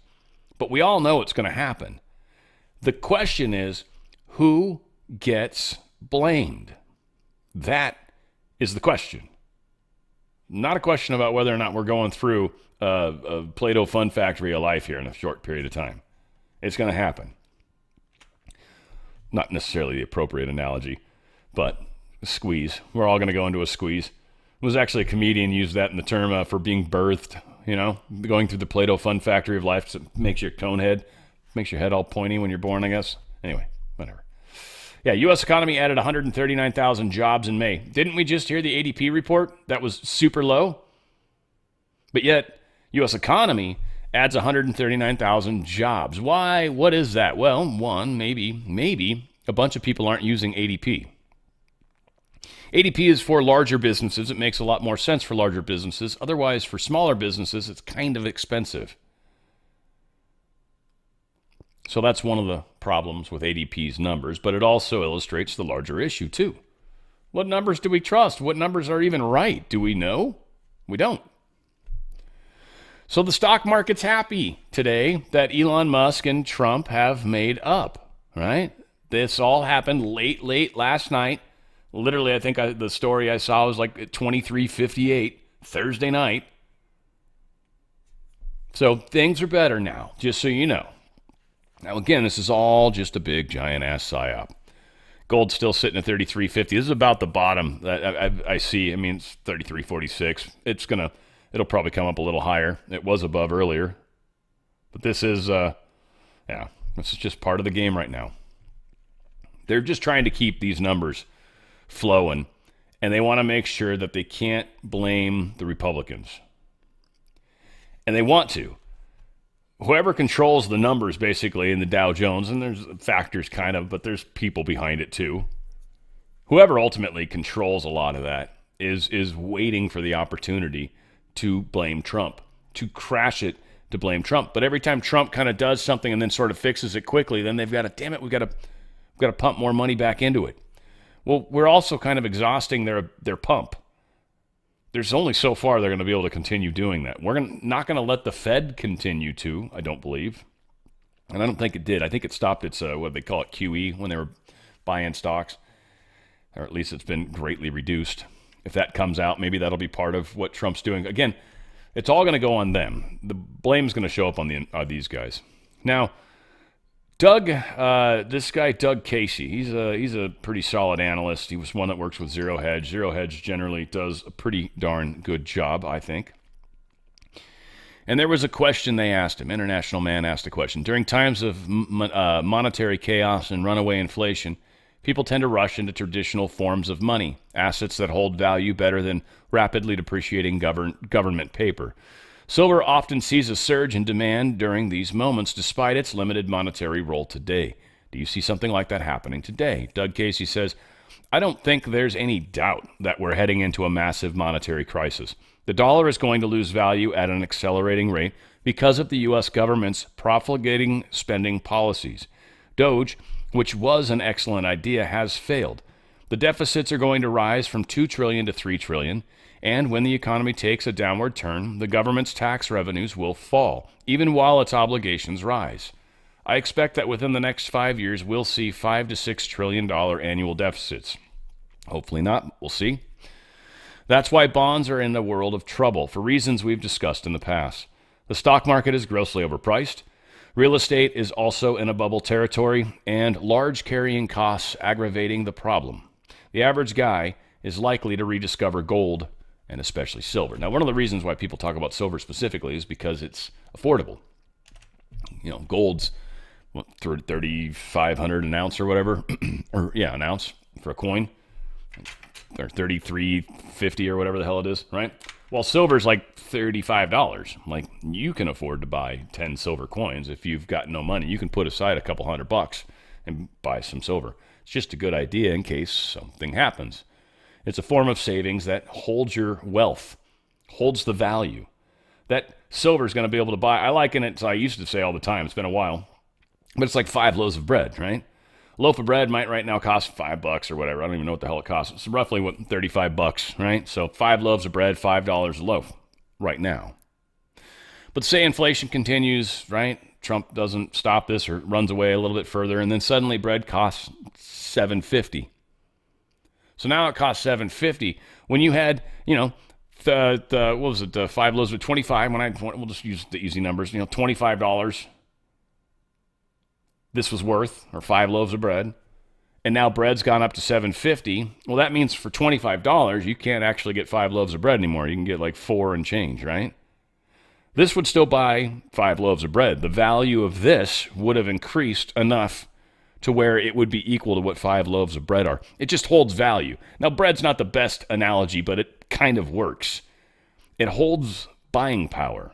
But we all know it's going to happen. The question is, who gets blamed? That is the question. Not a question about whether or not we're going through a Play-Doh fun factory of life here in a short period of time. It's going to happen. Not necessarily the appropriate analogy, but a squeeze. We're all going to go into a squeeze. It was actually a comedian used that in the term for being birthed, going through the Play-Doh fun factory of life. So it makes your cone head, makes your head all pointy when you're born, I guess. Anyway, whatever. Yeah, U.S. economy added 139,000 jobs in May. Didn't we just hear the ADP report? That was super low. But yet, U.S. economy adds 139,000 jobs. Why? What is that? Well, one, maybe a bunch of people aren't using ADP. ADP is for larger businesses. It makes a lot more sense for larger businesses. Otherwise, for smaller businesses, it's kind of expensive. So that's one of the problems with ADP's numbers, but it also illustrates the larger issue too. What numbers do we trust? What numbers are even right? Do we know? We don't. So the stock market's happy today that Elon Musk and Trump have made up, right? This all happened late last night. Literally, I think the story I saw was like at 23:58 Thursday night. So things are better now, just so you know. Now, again, this is all just a big, giant-ass psyop. Gold's still sitting at 33.50. This is about the bottom that I see. I mean, it's 33.46. It'll probably come up a little higher. It was above earlier. But this is, this is just part of the game right now. They're just trying to keep these numbers flowing, and they want to make sure that they can't blame the Republicans. And they want to. Whoever controls the numbers, basically, in the Dow Jones, and there's factors kind of, but there's people behind it too. Whoever ultimately controls a lot of that is waiting for the opportunity to blame Trump, to crash it, to blame Trump. But every time Trump kind of does something and then sort of fixes it quickly, then they've got to, damn it, we've got to pump more money back into it. Well, we're also kind of exhausting their pump. There's only so far they're going to be able to continue doing that. We're not going to let the Fed continue to, I don't believe. And I don't think it did. I think it stopped its, what they call it, QE, when they were buying stocks. Or at least it's been greatly reduced. If that comes out, maybe that'll be part of what Trump's doing. Again, it's all going to go on them. The blame's going to show up on these guys. Now, this guy, Doug Casey, he's a pretty solid analyst. He was one that works with Zero Hedge. Zero Hedge generally does a pretty darn good job, I think. And there was a question they asked him. International Man asked a question. During times of monetary chaos and runaway inflation, people tend to rush into traditional forms of money, assets that hold value better than rapidly depreciating government paper. Silver often sees a surge in demand during these moments, despite its limited monetary role today. Do you see something like that happening today? Doug Casey says, I don't think there's any doubt that we're heading into a massive monetary crisis. The dollar is going to lose value at an accelerating rate because of the U.S. government's profligating spending policies. Doge, which was an excellent idea, has failed. The deficits are going to rise from $2 trillion to $3 trillion, And when the economy takes a downward turn, the government's tax revenues will fall, even while its obligations rise. I expect that within the next 5 years, we'll see $5 to $6 trillion annual deficits. Hopefully not. We'll see. That's why bonds are in a world of trouble for reasons we've discussed in the past. The stock market is grossly overpriced. Real estate is also in a bubble territory, and large carrying costs aggravating the problem. The average guy is likely to rediscover gold and especially silver. Now, one of the reasons why people talk about silver specifically is because it's affordable. You know, gold's $3,500 an ounce or whatever, or yeah, an ounce for a coin, or $33.50 or whatever the hell it is, right? While silver's like $35. Like, you can afford to buy 10 silver coins if you've got no money. You can put aside a couple $100 and buy some silver. It's just a good idea in case something happens. It's a form of savings that holds your wealth, holds the value. That silver is going to be able to buy. I liken it, I used to say all the time, it's been a while, but it's like 5 loaves of bread, right? A loaf of bread might right now cost $5 or whatever. I don't even know what the hell it costs. It's roughly $35, right? So 5 loaves of bread, $5 a loaf right now. But say inflation continues, right? Trump doesn't stop this or runs away a little bit further, and then suddenly bread costs $7.50. So now it costs $7.50 when you had, you know, what was it? 5 loaves of 25. We'll just use the easy numbers. You know, $25. This was worth, or 5 loaves of bread, and now bread's gone up to $7.50. Well, that means for $25, you can't actually get 5 loaves of bread anymore. You can get like 4 and change, right? This would still buy 5 loaves of bread. The value of this would have increased enough to where it would be equal to what 5 loaves of bread are. It just holds value. Now, bread's not the best analogy, but it kind of works. It holds buying power.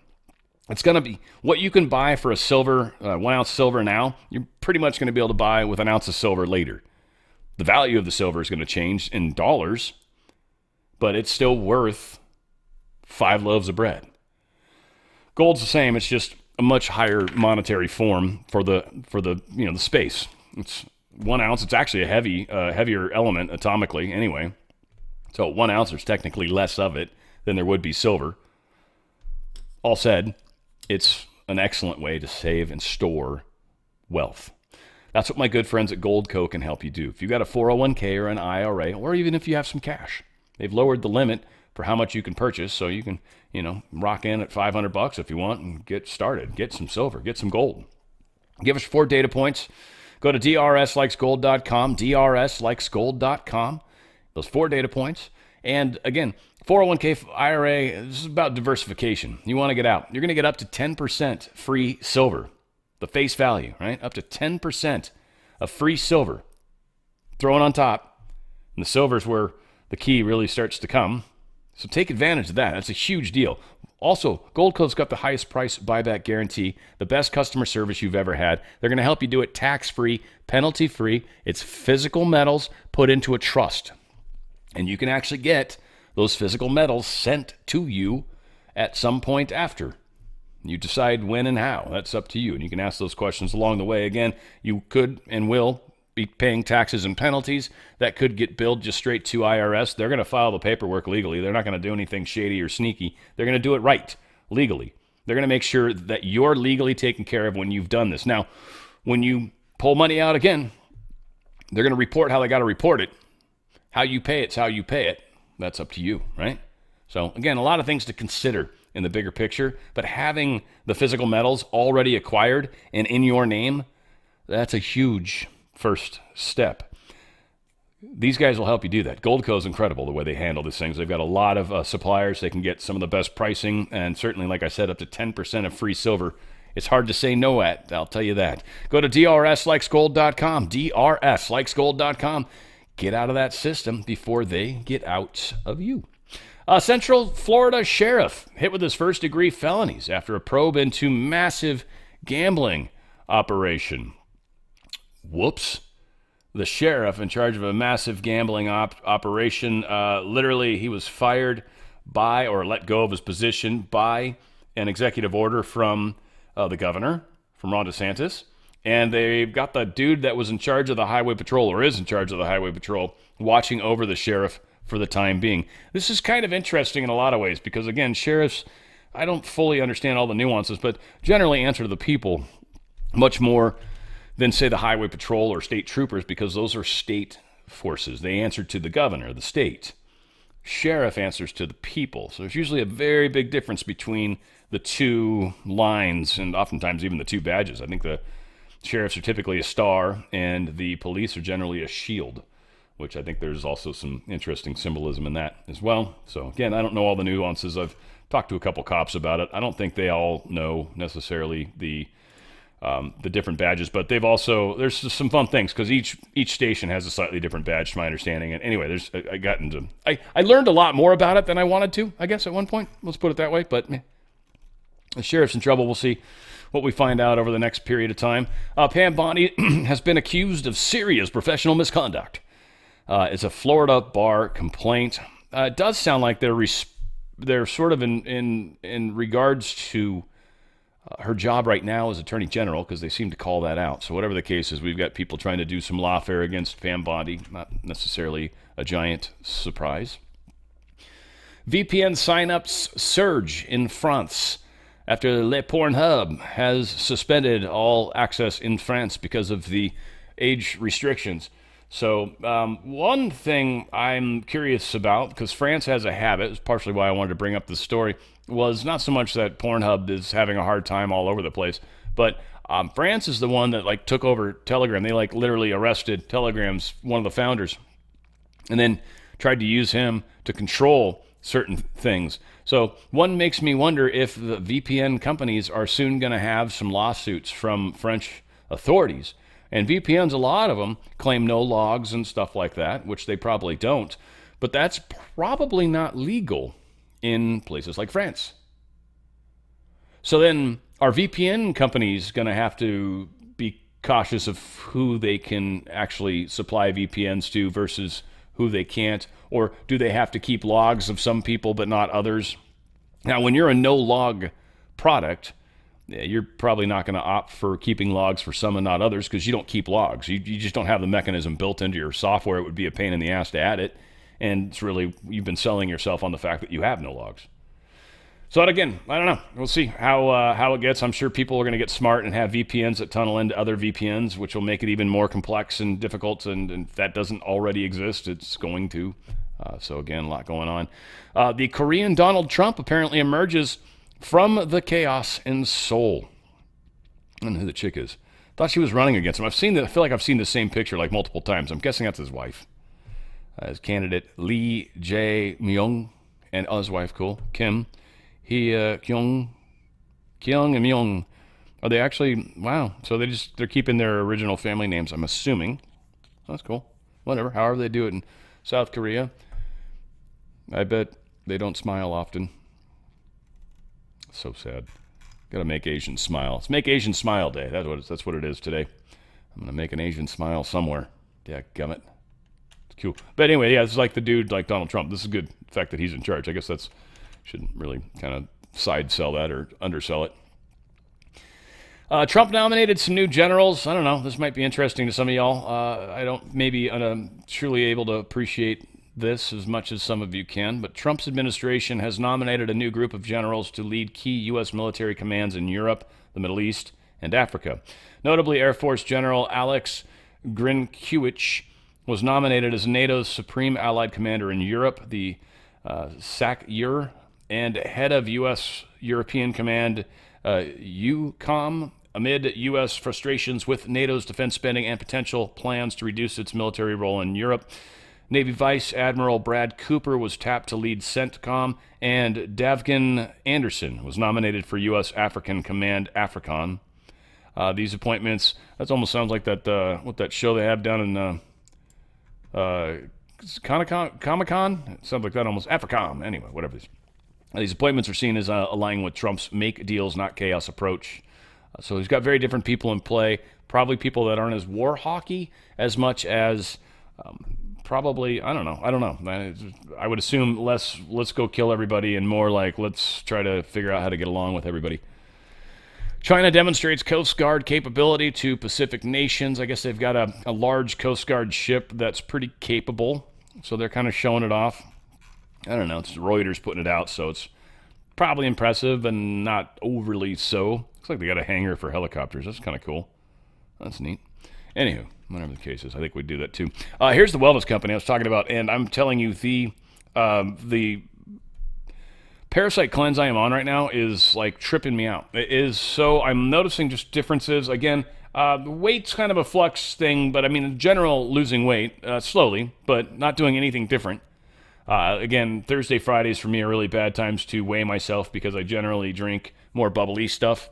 It's going to be what you can buy for a silver, 1 ounce silver now, you're pretty much going to be able to buy with an ounce of silver later. The value of the silver is going to change in dollars, but it's still worth 5 loaves of bread. Gold's the same. It's just a much higher monetary form for the you know, the space. It's 1 ounce. It's actually a heavier element atomically anyway. So 1 ounce, there's technically less of it than there would be silver. All said, it's an excellent way to save and store wealth. That's what my good friends at Goldco can help you do. If you've got a 401k or an IRA, or even if you have some cash, they've lowered the limit for how much you can purchase, so you can, you know, rock in at $500 if you want and get started. Get some silver, get some gold. Give us 4 data points. Go to drslikesgold.com, drslikesgold.com. Those 4 data points. And again, 401k IRA, this is about diversification. You want to get out. You're going to get up to 10% free silver. The face value, right? Up to 10% of free silver thrown on top. And the silver is where the key really starts to come. So take advantage of that. That's a huge deal. Also, Goldco's got the highest price buyback guarantee, the best customer service you've ever had. They're going to help you do it tax-free, penalty-free. It's physical metals put into a trust. And you can actually get those physical metals sent to you at some point after. You decide when and how. That's up to you. And you can ask those questions along the way. Again, you could and will be paying taxes and penalties. That could get billed just straight to IRS. They're going to file the paperwork legally. They're not going to do anything shady or sneaky. They're going to do it right, legally. They're going to make sure that you're legally taken care of when you've done this. Now, when you pull money out again, they're going to report how they got to report it. How you pay it's how you pay it. That's up to you, right? So again, a lot of things to consider in the bigger picture, but having the physical metals already acquired and in your name, that's a huge first step. These guys will help you do that. Goldco is incredible the way they handle these things. They've got a lot of suppliers. They can get some of the best pricing, and certainly, like I said, up to 10% of free silver. It's hard to say no at, I'll tell you that. Go to drslikesgold.com, drslikesgold.com. Get out of that system before they get out of you. Central Florida sheriff hit with his first-degree felonies after a probe into massive gambling operation. Whoops. The sheriff in charge of a massive gambling operation, literally he was fired by or let go of his position by an executive order from the governor, from Ron DeSantis. And they've got the dude that was in charge of the highway patrol, or is in charge of the highway patrol, watching over the sheriff for the time being. This is kind of interesting in a lot of ways because, again, sheriffs, I don't fully understand all the nuances, but generally answer to the people much more than, say, the highway patrol or state troopers, because those are state forces. They answer to the governor, the state. Sheriff answers to the people. So there's usually a very big difference between the two lines and oftentimes even the two badges. I think the sheriffs are typically a star and the police are generally a shield, which I think there's also some interesting symbolism in that as well. So again, I don't know all the nuances. I've talked to a couple cops about it. I don't think they all know necessarily the different badges, but they've also, there's some fun things because each station has a slightly different badge, to my understanding. And anyway, I learned a lot more about it than I wanted to, I guess, at one point. Let's put it that way. But the sheriff's in trouble. We'll see what we find out over the next period of time. Pam Bondi has been accused of serious professional misconduct. It's a Florida bar complaint. It does sound like they're sort of in regards to her job right now as Attorney General, because they seem to call that out. So whatever the case is, we've got people trying to do some lawfare against Pam Bondi. Not necessarily a giant surprise. VPN signups surge in France after Le Pornhub has suspended all access in France because of the age restrictions. So one thing I'm curious about, because France has a habit, it's partially why I wanted to bring up this story, was not so much that Pornhub is having a hard time all over the place, but France is the one that took over Telegram. They literally arrested Telegram's one of the founders and then tried to use him to control certain things. So one makes me wonder if the VPN companies are soon going to have some lawsuits from French authorities. And VPNs, a lot of them claim no logs and stuff like that, which they probably don't. But that's probably not legal in places like France. So then are VPN companies going to have to be cautious of who they can actually supply VPNs to versus who they can't? Or do they have to keep logs of some people but not others? Now, when you're a no-log product, you're probably not going to opt for keeping logs for some and not others because you don't keep logs. You just don't have the mechanism built into your software. It would be a pain in the ass to add it. And it's really, you've been selling yourself on the fact that you have no logs. So again, I don't know. We'll see how it gets. I'm sure people are going to get smart and have VPNs that tunnel into other VPNs, which will make it even more complex and difficult. And if that doesn't already exist, it's going to. So again, a lot going on. The Korean Donald Trump apparently emerges from the chaos in Seoul. I don't know who the chick is. Thought she was running against him. I feel like I've seen the same picture multiple times. I'm guessing that's his wife. As candidate Lee Jae-myung and his wife, Kim Kyung and Myung. Are they actually? Wow. So they're keeping their original family names, I'm assuming. That's cool. Whatever. However they do it in South Korea. I bet they don't smile often. So sad. Gotta make Asians smile. It's Make Asian Smile Day. That's what it is today. I'm gonna make an Asian smile somewhere. Yeah, gummit. It's cool. But anyway, yeah, it's like the dude like Donald Trump. This is good. The fact that he's in charge. I guess shouldn't really kind of side sell that or undersell it. Trump nominated some new generals. I don't know. This might be interesting to some of y'all. I don't maybe truly able to appreciate this as much as some of you can, but Trump's administration has nominated a new group of generals to lead key U.S. military commands in Europe, the Middle East, and Africa. Notably, Air Force General Alex Grinkiewicz was nominated as NATO's Supreme Allied Commander in Europe, the SACEUR, and head of U.S. European Command EUCOM, amid U.S. frustrations with NATO's defense spending and potential plans to reduce its military role in Europe. Navy Vice Admiral Brad Cooper was tapped to lead CENTCOM, and Davgen Anderson was nominated for U.S. African Command AFRICOM. These appointments, that almost sounds like that show they have down in Comic-Con? It sounds like that almost. AFRICOM. Anyway, whatever it is. These appointments are seen as aligning with Trump's make deals, not chaos approach. So he's got very different people in play, probably people that aren't as war hawky as much as probably, I don't know. I would assume less, let's go kill everybody, and more like, let's try to figure out how to get along with everybody. China demonstrates Coast Guard capability to Pacific nations. I guess they've got a large Coast Guard ship that's pretty capable. So they're kind of showing it off. I don't know. It's Reuters putting it out, so it's probably impressive and not overly so. Looks like they got a hangar for helicopters. That's kind of cool. That's neat. Anywho, whatever the case is, I think we'd do that too. Here's the wellness company I was talking about, and I'm telling you, the parasite cleanse I am on right now is like tripping me out. It is so, I'm noticing just differences. Again, weight's kind of a flux thing, but I mean, in general, losing weight slowly, but not doing anything different. Again, Thursday, Fridays for me are really bad times to weigh myself because I generally drink more bubbly stuff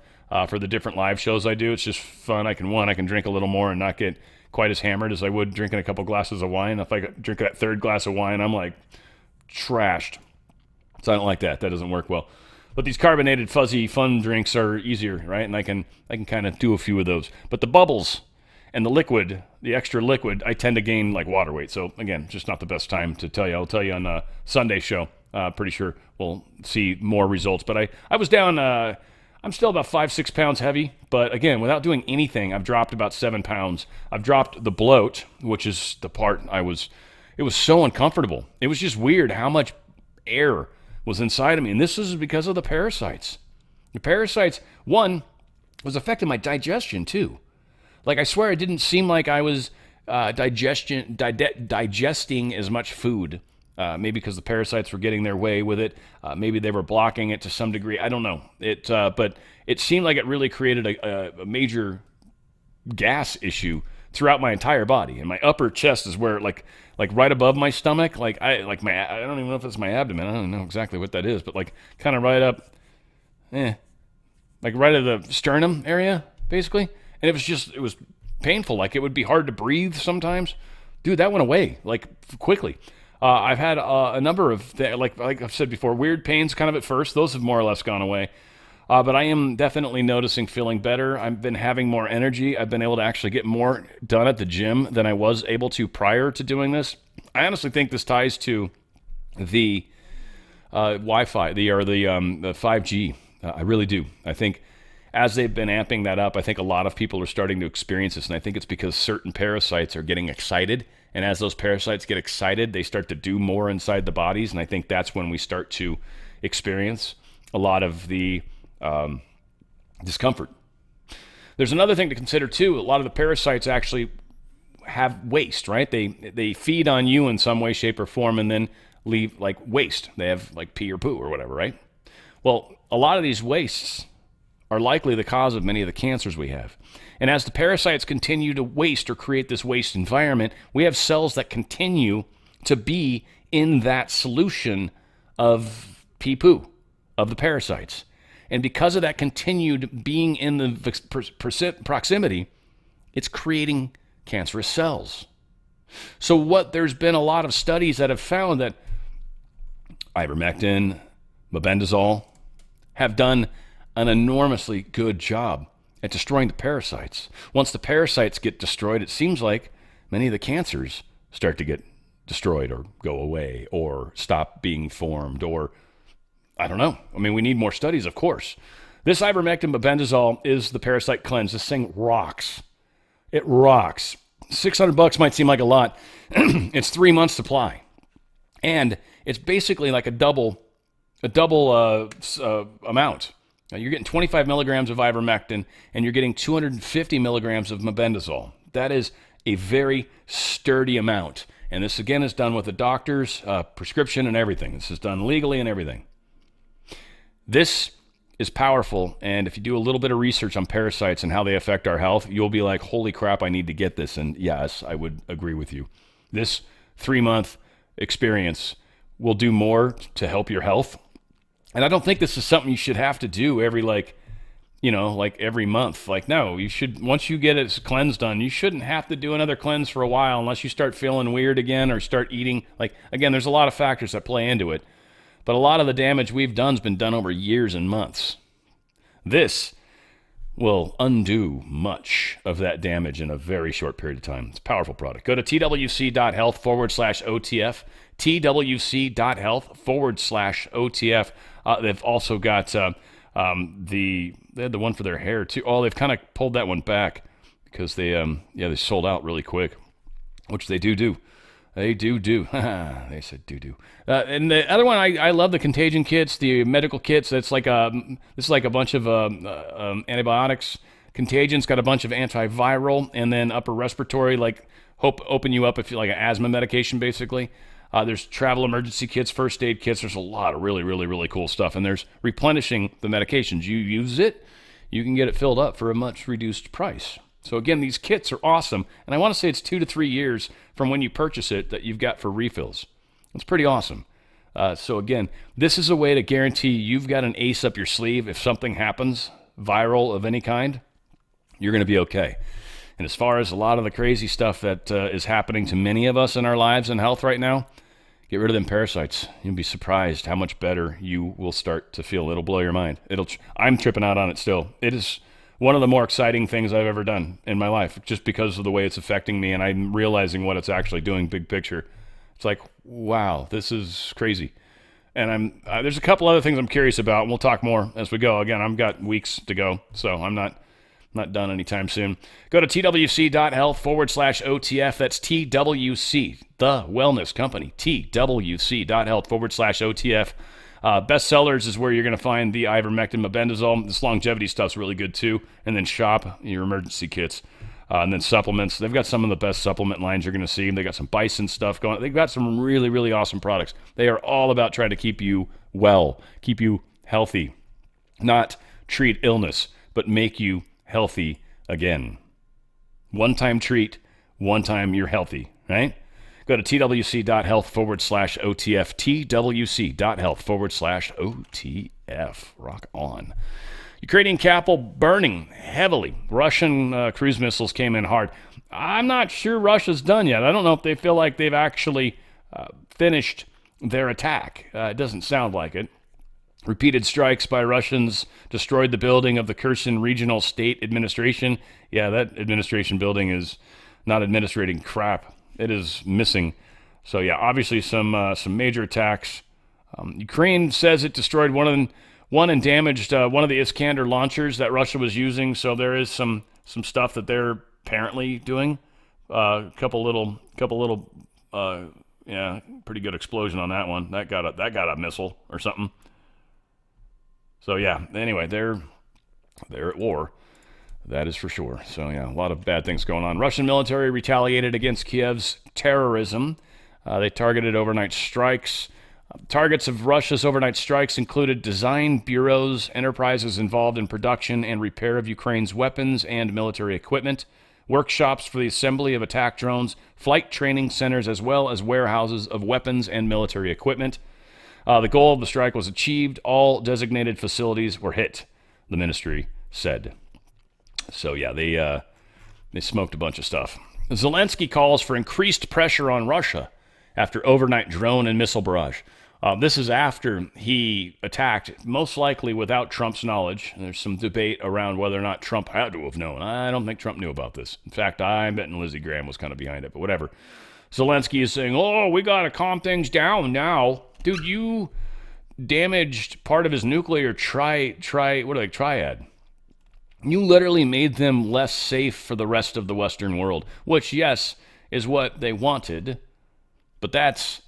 for the different live shows I do. It's just fun. I can drink a little more and not get quite as hammered as I would drinking a couple glasses of wine. If I drink that third glass of wine, I'm like trashed. So I don't like that. That doesn't work well. But these carbonated, fuzzy, fun drinks are easier, right? And I can kind of do a few of those. But the bubbles and the liquid, the extra liquid, I tend to gain like water weight. So again, just not the best time to tell you. I'll tell you on Sunday show. Pretty sure we'll see more results. But I was down. I'm still about 5-6 pounds heavy. But again, without doing anything, I've dropped about 7 pounds. I've dropped the bloat, which is the part it was so uncomfortable. It was just weird how much air was inside of me. And this is because of the parasites. The parasites, one, was affecting my digestion too. Like, I swear it didn't seem like I was digesting as much food. Maybe because the parasites were getting their way with it. Maybe they were blocking it to some degree. I don't know. But it seemed like it really created a major gas issue throughout my entire body. And my upper chest is where, like right above my stomach. I don't even know if it's my abdomen. I don't know exactly what that is. But like kind of right up, like right at the sternum area, basically. And it was painful. Like, it would be hard to breathe sometimes. Dude, that went away, like, quickly. I've had a number of, like I've said before, weird pains kind of at first. Those have more or less gone away. But I am definitely noticing feeling better. I've been having more energy. I've been able to actually get more done at the gym than I was able to prior to doing this. I honestly think this ties to the Wi-Fi, the 5G. I really do. I think as they've been amping that up, I think a lot of people are starting to experience this, and I think it's because certain parasites are getting excited, and as those parasites get excited, they start to do more inside the bodies, and I think that's when we start to experience a lot of the discomfort. There's another thing to consider, too. A lot of the parasites actually have waste, right? They feed on you in some way, shape, or form, and then leave, like, waste. They have, like, pee or poo or whatever, right? Well, a lot of these wastes are likely the cause of many of the cancers we have. And as the parasites continue to waste or create this waste environment, we have cells that continue to be in that solution of pee-poo, of the parasites. And because of that continued being in the proximity, it's creating cancerous cells. So there's been a lot of studies that have found that ivermectin, mebendazole have done an enormously good job at destroying the parasites. Once the parasites get destroyed, it seems like many of the cancers start to get destroyed or go away or stop being formed, or I don't know. I mean, we need more studies, of course. This ivermectin mebendazole is the parasite cleanse. This thing rocks. It rocks. $600 might seem like a lot. It's 3 months supply. And it's basically like a double amount. Now, you're getting 25 milligrams of ivermectin, and you're getting 250 milligrams of mebendazole. That is a very sturdy amount. And this, again, is done with a doctor's prescription and everything. This is done legally and everything. This is powerful, and if you do a little bit of research on parasites and how they affect our health, you'll be like, holy crap, I need to get this. And yes, I would agree with you. This 3-month experience will do more to help your health. And I don't think this is something you should have to do every every month. Like, no, you should, once you get it cleanse done, you shouldn't have to do another cleanse for a while unless you start feeling weird again or start eating. Like, again, there's a lot of factors that play into it. But a lot of the damage we've done has been done over years and months. This will undo much of that damage in a very short period of time. It's a powerful product. Go to twc.health/OTF, twc.health/OTF. They've also got they had the one for their hair too. Oh, they've kind of pulled that one back because they sold out really quick, which they do. They do. They said do. And the other one, I love the contagion kits, the medical kits. This is like a bunch of antibiotics. Contagion's got a bunch of antiviral, and then upper respiratory, like open you up if you like an asthma medication, basically. There's travel emergency kits, first aid kits. There's a lot of really cool stuff, and there's replenishing the medications. You use it, you can get it filled up for a much reduced price. So again, these kits are awesome, and I want to say it's 2 to 3 years from when you purchase it that you've got for refills. It's pretty awesome. So again, this is a way to guarantee you've got an ace up your sleeve. If something happens, viral of any kind, you're going to be okay. And as far as a lot of the crazy stuff that is happening to many of us in our lives and health right now, get rid of them parasites. You'll be surprised how much better you will start to feel. It'll blow your mind. I'm tripping out on it still. It is one of the more exciting things I've ever done in my life, just because of the way it's affecting me, and I'm realizing what it's actually doing big picture. It's like, wow, this is crazy. And there's a couple other things I'm curious about, and we'll talk more as we go. Again, I've got weeks to go, so I'm not done anytime soon. Go to twc.health/OTF. That's TWC, the wellness company, twc.health/OTF. Bestsellers is where you're going to find the ivermectin, mebendazole. This longevity stuff's really good too. And then shop your emergency kits. And then supplements. They've got some of the best supplement lines you're going to see. They got some bison stuff going. They've got some really awesome products. They are all about trying to keep you well, keep you healthy, not treat illness, but make you healthy again. One-time treat, one time you're healthy, right? Go to twc.health/OTF, twc.health/OTF. Rock on. Ukrainian capital burning heavily. Russian cruise missiles came in hard. I'm not sure Russia's done yet. I don't know if they feel like they've actually finished their attack. It doesn't sound like it. Repeated strikes by Russians destroyed the building of the Kherson Regional State Administration. Yeah, that administration building is not administrating crap. It is missing. So yeah, obviously some major attacks. Ukraine says it destroyed one and damaged one of the Iskander launchers that Russia was using. So there is some stuff that they're apparently doing. Couple little, pretty good explosion on that one. That got a missile or something. So yeah, anyway, they're at war. That is for sure. So yeah, a lot of bad things going on. Russian military retaliated against Kiev's terrorism. They targeted overnight strikes. Targets of Russia's overnight strikes included design bureaus, enterprises involved in production and repair of Ukraine's weapons and military equipment, workshops for the assembly of attack drones, flight training centers, as well as warehouses of weapons and military equipment. The goal of the strike was achieved. All designated facilities were hit, the ministry said. So yeah, they smoked a bunch of stuff. Zelensky calls for increased pressure on Russia after overnight drone and missile barrage. This is after he attacked, most likely without Trump's knowledge. There's some debate around whether or not Trump had to have known. I don't think Trump knew about this. In fact, I'm betting Lindsey Graham was kind of behind it, but whatever. Zelensky is saying, oh, we got to calm things down now. Dude, you damaged part of his nuclear triad. You literally made them less safe for the rest of the Western world, which, yes, is what they wanted, but that's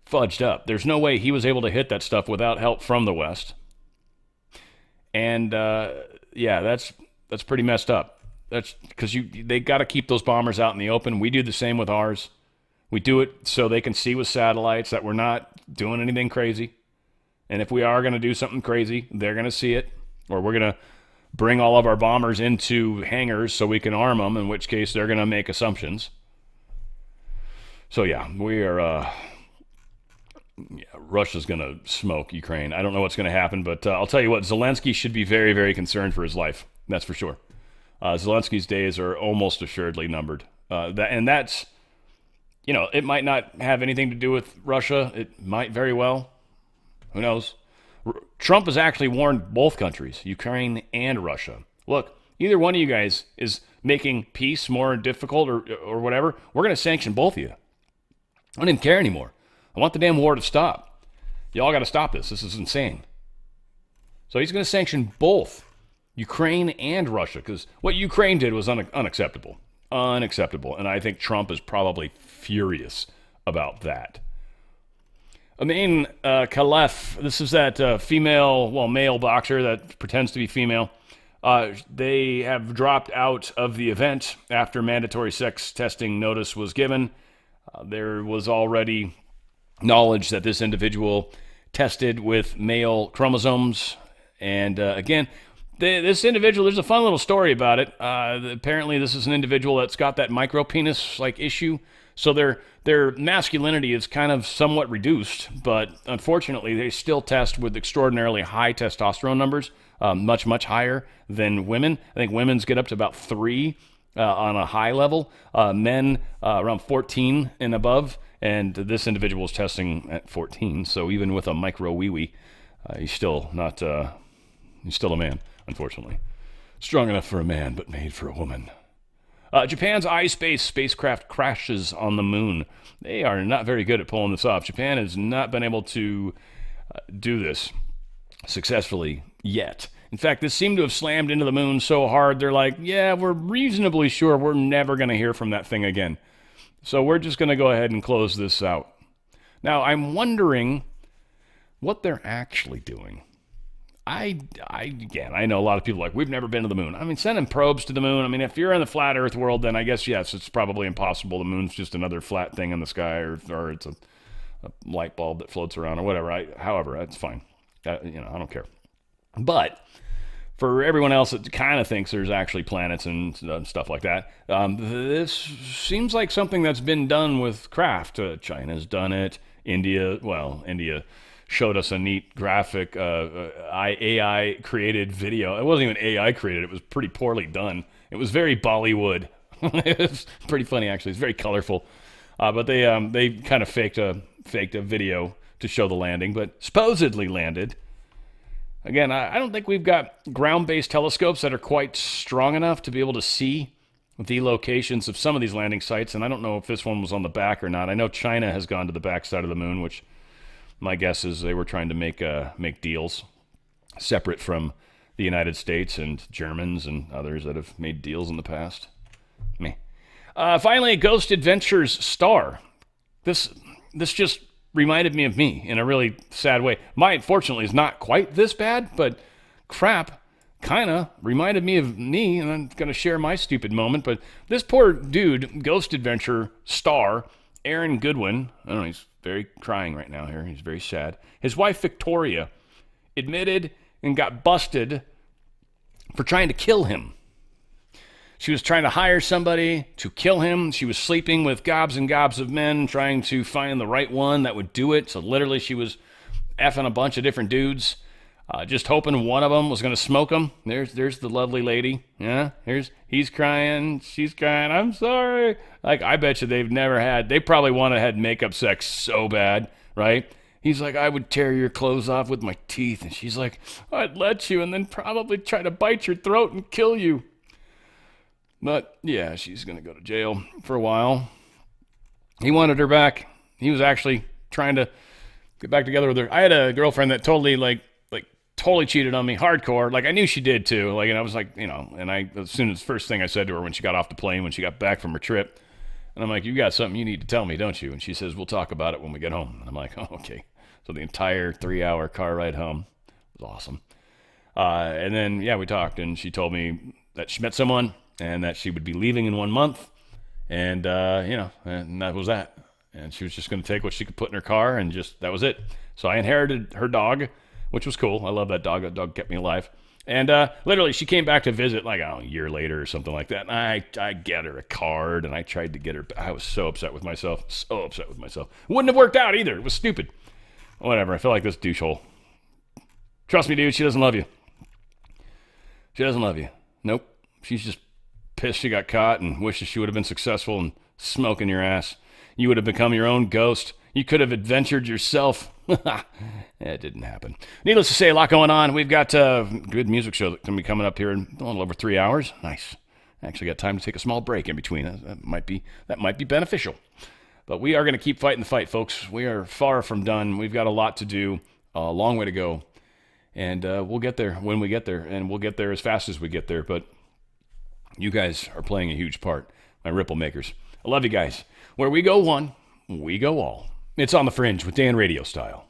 fudged up. There's no way he was able to hit that stuff without help from the West. And, that's pretty messed up. That's because they got to keep those bombers out in the open. We do the same with ours. We do it so they can see with satellites that we're not doing anything crazy. And if we are going to do something crazy, they're going to see it. Or we're going to bring all of our bombers into hangars so we can arm them, in which case they're going to make assumptions. So yeah, we are... Russia's going to smoke Ukraine. I don't know what's going to happen, but I'll tell you what, Zelensky should be very, very concerned for his life. That's for sure. Zelensky's days are almost assuredly numbered. That's... it might not have anything to do with Russia. It might very well. Who knows? Trump has actually warned both countries, Ukraine and Russia. Look, either one of you guys is making peace more difficult or whatever. We're going to sanction both of you. I don't even care anymore. I want the damn war to stop. Y'all got to stop this. This is insane. So he's going to sanction both Ukraine and Russia because what Ukraine did was unacceptable. Unacceptable. And I think Trump is probably furious about that. Amin Khalef, this is that male boxer that pretends to be female. They have dropped out of the event after mandatory sex testing notice was given. There was already knowledge that this individual tested with male chromosomes. And again, this individual, there's a fun little story about it. Apparently, this is an individual that's got that micropenis-like issue. So their masculinity is kind of somewhat reduced, but unfortunately, they still test with extraordinarily high testosterone numbers, much, much higher than women. I think women's get up to about 3 on a high level, men around 14 and above, and this individual is testing at 14, so even with a micro wee-wee, he's still not, he's still a man, unfortunately. Strong enough for a man, but made for a woman. Japan's iSpace spacecraft crashes on the moon. They are not very good at pulling this off. Japan has not been able to do this successfully yet. In fact, this seemed to have slammed into the moon so hard, they're like, yeah, we're reasonably sure we're never going to hear from that thing again. So we're just going to go ahead and close this out. Now, I'm wondering what they're actually doing. I know a lot of people are like, we've never been to the moon. I mean, sending probes to the moon. I mean, if you're in the flat earth world, then I guess, yes, it's probably impossible. The moon's just another flat thing in the sky, or it's a light bulb that floats around or whatever. However, that's fine. I don't care. But for everyone else that kind of thinks there's actually planets and stuff like that, this seems like something that's been done with craft. China's done it. India showed us a neat graphic AI created video. It wasn't even AI created. It was pretty poorly done. It was very Bollywood. It was pretty funny, actually. It's very colorful. But they kind of faked a video to show the landing, but supposedly landed. Again, I don't think we've got ground-based telescopes that are quite strong enough to be able to see the locations of some of these landing sites, and I don't know if this one was on the back or not. I know China has gone to the back side of the moon, which my guess is they were trying to make deals separate from the United States and Germans and others that have made deals in the past. Me. Finally, Ghost Adventures star. This just reminded me of me in a really sad way. Mine, fortunately, is not quite this bad, but crap, kind of reminded me of me, and I'm going to share my stupid moment. But this poor dude, Ghost Adventure star, Aaron Goodwin, I don't know, he's very crying right now here. He's very sad. His wife, Victoria, admitted and got busted for trying to kill him. She was trying to hire somebody to kill him. She was sleeping with gobs and gobs of men, trying to find the right one that would do it. So literally she was effing a bunch of different dudes, just hoping one of them was going to smoke him. There's the lovely lady. Yeah, he's crying. She's crying. I'm sorry. Like, I bet you they probably want to had makeup sex so bad, right? He's like, I would tear your clothes off with my teeth. And she's like, I'd let you and then probably try to bite your throat and kill you. But, yeah, she's going to go to jail for a while. He wanted her back. He was actually trying to get back together with her. I had a girlfriend that totally, totally cheated on me, hardcore. Like, I knew she did, too. And I was like, first thing I said to her when she got off the plane, when she got back from her trip, and I'm like, you got something you need to tell me, don't you? And she says, we'll talk about it when we get home. And I'm like, oh, okay. So the entire 3-hour car ride home was awesome. And then, we talked, and she told me that she met someone, and that she would be leaving in 1 month, and and that was that. And she was just going to take what she could put in her car, and that was it. So I inherited her dog, which was cool. I love that dog. That dog kept me alive. And literally, she came back to visit a year later or something like that. And I get her a card, and I tried to get her. I was so upset with myself. Wouldn't have worked out either. It was stupid. Whatever. I feel like this douchehole. Trust me, dude. She doesn't love you. She doesn't love you. Nope. She's just pissed she got caught and wishes she would have been successful in smoking your ass. You would have become your own ghost. You could have adventured yourself. It didn't happen. Needless to say, a lot going on. We've got a good music show that's going to be coming up here in a little over 3 hours. Nice. Actually got time to take a small break in between. That might be beneficial. But we are going to keep fighting the fight, folks. We are far from done. We've got a lot to do, a long way to go. And we'll get there when we get there. And we'll get there as fast as we get there. But you guys are playing a huge part, my ripple makers. I love you guys. Where we go one, we go all. It's On the Fringe with Dan Radio Style.